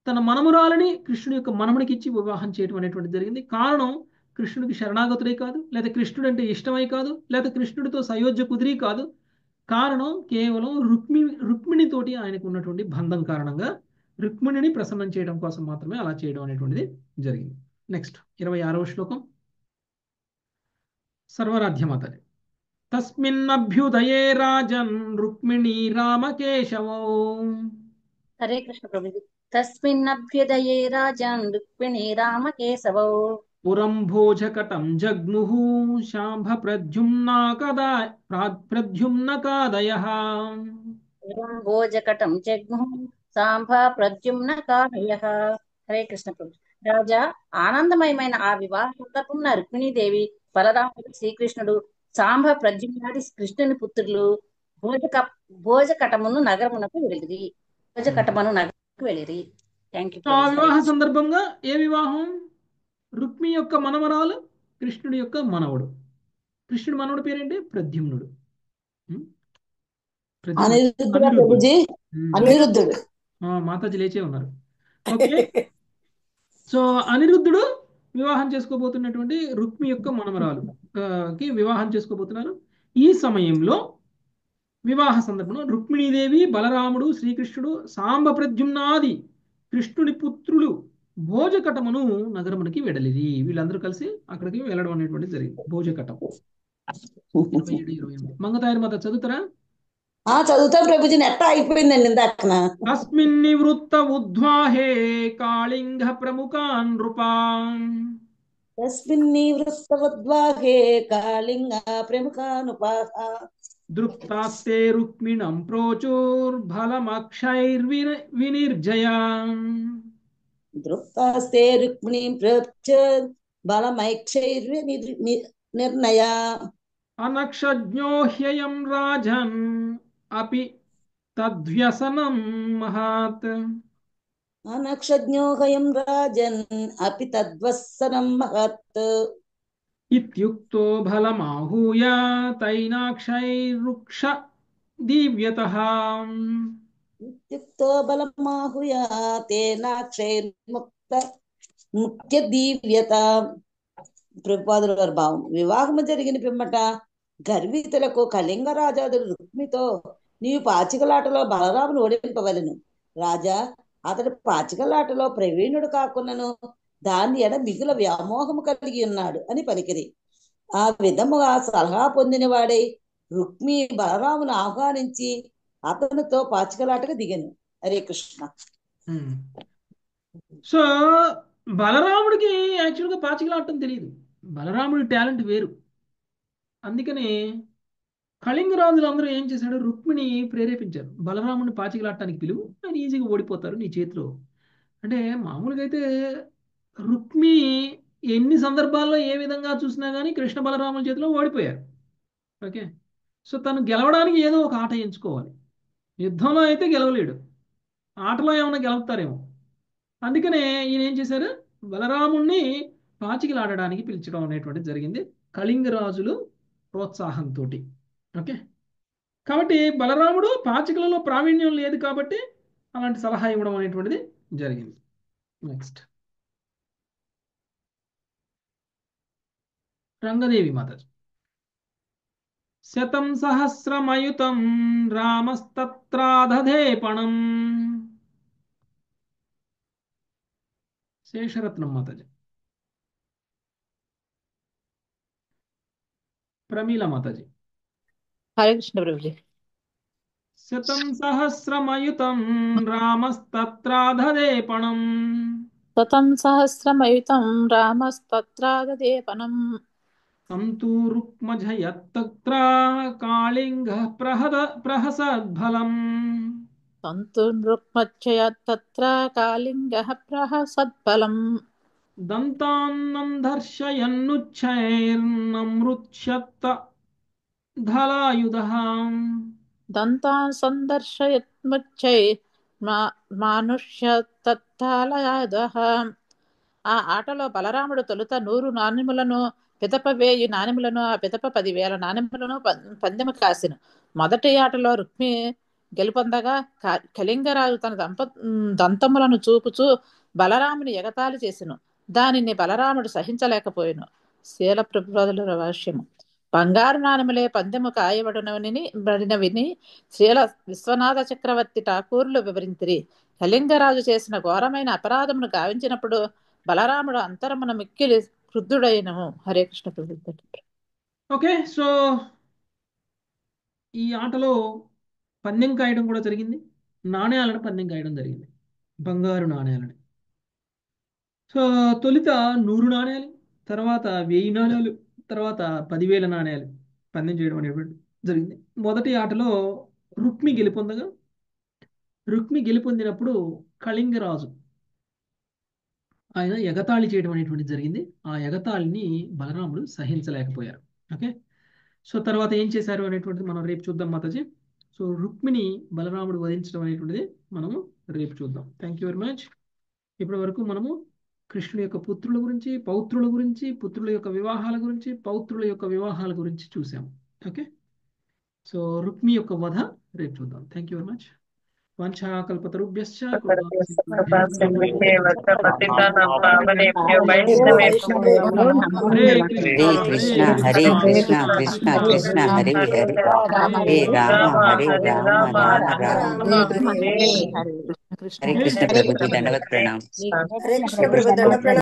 Speaker 1: తన మనమురాలని కృష్ణుడి యొక్క మనముడికి ఇచ్చి వివాహం చేయడం అనేటువంటిది జరిగింది. కారణం కృష్ణుడికి శరణాగతుడై కాదు, లేదా కృష్ణుడు అంటే ఇష్టమై కాదు, లేదా కృష్ణుడితో సయోధ్య కుదిరి కాదు. కారణం కేవలం రుక్మిణితోటి ఆయనకు ఉన్నటువంటి బంధం కారణంగా రుక్మిణిని ప్రసన్నం చేయడం కోసం మాత్రమే అలా చేయడం అనేటువంటిది జరిగింది. నెక్స్ట్ 26వ శ్లోకం సర్వరాధ్యమాతది. తస్మిన్నభ్యుదయే రాజన్ రుక్మిణీ రామకేశవో.
Speaker 14: హరే కృష్ణ ప్రభుజీ. తస్మిన్నభ్యుదయే రాజన్ రుక్మిణీ రామకేశవో
Speaker 1: పురం భోజకటం జగ్ముః శాంభ ప్రద్యుమ్నకాదయః.
Speaker 14: పురం భోజకటం జగ్ముః సాంభ ప్రద్యుమ్నకాదయః. హరే కృష్ణ ప్రభు. రాజా ఆనందమయమైన ఆ వివాహ సందర్భంన రుక్మిణీదేవి, బలరాముడు, శ్రీకృష్ణుడు, సాంబ ప్రద్యుమ్నాది కృష్ణుని పుత్రులు భోజకటమును నగరమునకు వెళ్ళిరి. Thank you.
Speaker 1: ఆ వివాహ సందర్భంగా ఏ వివాహం? రుక్మి యొక్క మనవరాలు కృష్ణుడి యొక్క మనవడు. కృష్ణుడి మనవడు పేరేంటి? ప్రద్యుమ్నుడు. మాతాజీ లేచే ఉన్నారు. ఓకే సో అనిరుద్ధుడు వివాహం చేసుకోబోతున్నటువంటి రుక్మి యొక్క మనవరాలు కి వివాహం చేసుకోబోతున్నారు. ఈ సమయంలో వివాహ సందర్భంలో రుక్మిణీదేవి, బలరాముడు, శ్రీకృష్ణుడు, సాంబ ప్రద్యుమ్నాది కృష్ణుడి పుత్రులు భోజకటమును నగరమునికి వెడలిరి. వీళ్ళందరూ కలిసి అక్కడికి వెళ్ళడం అనేటువంటిది జరిగింది. భోజకటం 27-28. మంగతాయర్ మాత చదువుతారా?
Speaker 8: చదువుతాం ప్రభుజీ. నెట్ట అయిపోయిందండి ఇందాకన.
Speaker 1: తస్మిన్ నివృత్త ఉద్వాహే కాళింగ ప్రముఖాన్ నృపాన్.
Speaker 8: తస్మిన్ నివృత్త ఉద్వాహే కాళింగ ప్రముఖానుపాః.
Speaker 1: దృప్తాస్తే రుక్మిణం ప్రోచోర్బలమక్షైర్వినిర్జయాం.
Speaker 8: దృప్తాస్తే రుక్మిణీం ప్రోచోర్ బలమైక్షైర్వినిర్జయా.
Speaker 1: అనక్షజ్ఞో హ్యయం రాజన్ అపి తద్వ్యసనం మహాత్.
Speaker 8: అనక్షజ్ఞోహయం రాజన్ అపి తద్వసనం మహత్.
Speaker 1: ఇత్యుక్తో బలమాహూయ తైనాక్షైరుక్ష దివ్యతః.
Speaker 8: ఇత్యుక్తో బలమాహూయ తేనాక్షైర్ముక్త ముఖ్య దివ్యత. ప్రభుపాదుల వారి భావం. వివాహము జరిగిన పిమ్మట గర్వితులకు కళింగరాజాదుడు రుక్మితో, నీవు పాచికలాటలో బలరామును ఓడింపవలను. రాజా, అతడు పాచికలాటలో ప్రవీణుడు కాకున్నను దాని ఎడ మిగుల వ్యామోహము కలిగి ఉన్నాడు అని పలికిరి. ఆ విధముగా సలహా పొందిన వాడై రుక్మి బలరామును ఆహ్వానించి అతనితో పాచికలాటకు దిగను. హరే కృష్ణ.
Speaker 1: సో బలరాముడికి యాక్చువల్గా పాచికలాడటం తెలియదు. బలరాముడి టాలెంట్ వేరు. అందుకనే కళింగ రాజులందరూ ఏం చేశాడు, రుక్మిణి ప్రేరేపించారు, బలరాముని పాచికలాడటానికి పిలువు, ఆయన ఈజీగా ఓడిపోతారు నీ చేతిలో. అంటే మామూలుగా అయితే రుక్మి ఎన్ని సందర్భాల్లో ఏ విధంగా చూసినా కానీ కృష్ణ బలరాముల చేతిలో ఓడిపోయారు. ఓకే, సో తను గెలవడానికి ఏదో ఒక ఆట ఎంచుకోవాలి. యుద్ధంలో అయితే గెలవలేడు, ఆటలో ఏమైనా గెలుపుతారేమో. అందుకనే ఈయన ఏం చేశారు, బలరాముణ్ణి పాచికలాడడానికి పిలిచడం అనేటువంటిది జరిగింది కళింగ రాజులు ప్రోత్సాహంతో. ఓకే, కాబట్టి బలరాముడు పాచికలలో ప్రావీణ్యం లేదు కాబట్టి అలాంటి సలహా ఇవ్వడం అనేటువంటిది జరిగింది. నెక్స్ట్ రంగదేవి మాతాజీ. శతం సహస్రమయుతం రామస్తత్రాదధేపణం. శేషరత్నం మాతాజీ. ప్రమీల మాతాజీ.
Speaker 11: హరే కృష్ణ ప్రభుజీ.
Speaker 1: శతం సహస్రమయుతం రామస్తత్రాదధేపణం.
Speaker 11: శతం సహస్రమయుతం రామస్తత్రాదధేపనం.
Speaker 1: సంతు రుక్మజయత్తత్ర కాళింగః ప్రహసద్బలం.
Speaker 11: సంతు రుక్మజయత్తత్ర కాళింగః ప్రహసద్బలం.
Speaker 1: దంతాన్నర్షయన్నుచ్చైర్నమృత్యత్త ధలాయుధః.
Speaker 11: దంతాన్ సందర్శయత్ముచ్చై మానుష్యతత్తాలయాదః. ఆ ఆటలో బలరాముడు తొలుత 100 నాణెములను, పిదప 1000 నాణెములను, ఆ పిదప 10,000 నాణెములను పందెము కాసెను. మొదటి ఆటలో రుక్మి గెలుపొందగా కళింగరాజు తన దంతములను చూపుచూ బలరాముని ఎగతాళి చేసెను. దానిని బలరాముడు సహించలేకపోయెను. శీల ప్రభుపాదుల రహస్యము. బంగారు నాణెములే పందెము కాయబడినవిని శ్రీల విశ్వనాథ చక్రవర్తి ఠాకూర్లు వివరించిరి. కళింగరాజు చేసిన ఘోరమైన అపరాధమును గావించినప్పుడు బలరాముడు అంతరమున మిక్కిలి క్రుద్ధుడైనము. హరే కృష్ణ ప్రభు.
Speaker 1: ఓకే, సో ఈ ఆటలో పందెం కాయడం కూడా జరిగింది, నాణ్యాలను పందెం కాయడం జరిగింది, బంగారు నాణ్యాలని. సో తొలిత 100 నాణ్యాలు, తర్వాత 1000 నాణ్యాలు, తర్వాత 10,000 నాణ్యాలు పందెం చేయడం అనేటువంటి జరిగింది. మొదటి ఆటలో రుక్మి గెలుపొందగా, రుక్మి గెలుపొందినప్పుడు కళింగరాజు ఆయన ఎగతాళి చేయడం అనేటువంటి జరిగింది. ఆ ఎగతాళిని బలరాముడు సహించలేకపోయారు. ఓకే, సో తర్వాత ఏం చేశారు అనేటువంటిది మనం రేపు చూద్దాం మాతాజీ. సో రుక్మిణి బలరాముడు వధించడం అనేటువంటిది మనము రేపు చూద్దాం. Thank you very much. ఇప్పటి వరకు మనము కృష్ణుడి యొక్క పుత్రుల గురించి, పౌత్రుల గురించి, పుత్రుల యొక్క వివాహాల గురించి, పౌత్రుల యొక్క వివాహాల గురించి చూసాము. ఓకే, సో రుక్మి యొక్క వధ రేపు చూద్దాం. Thank you very much. వంచాకల్పతరుభ్యశ్చ
Speaker 9: కృష్ణ హరే కృష్ణ కృష్ణ కృష్ణ హరే హరే హరే రామ హరే రామ రామ రామ హరే కృష్ణ ప్రభుజీ. దండవత్ ప్రణామ్.
Speaker 17: హరే కృష్ణ ప్రభు. దండ ప్రణామం.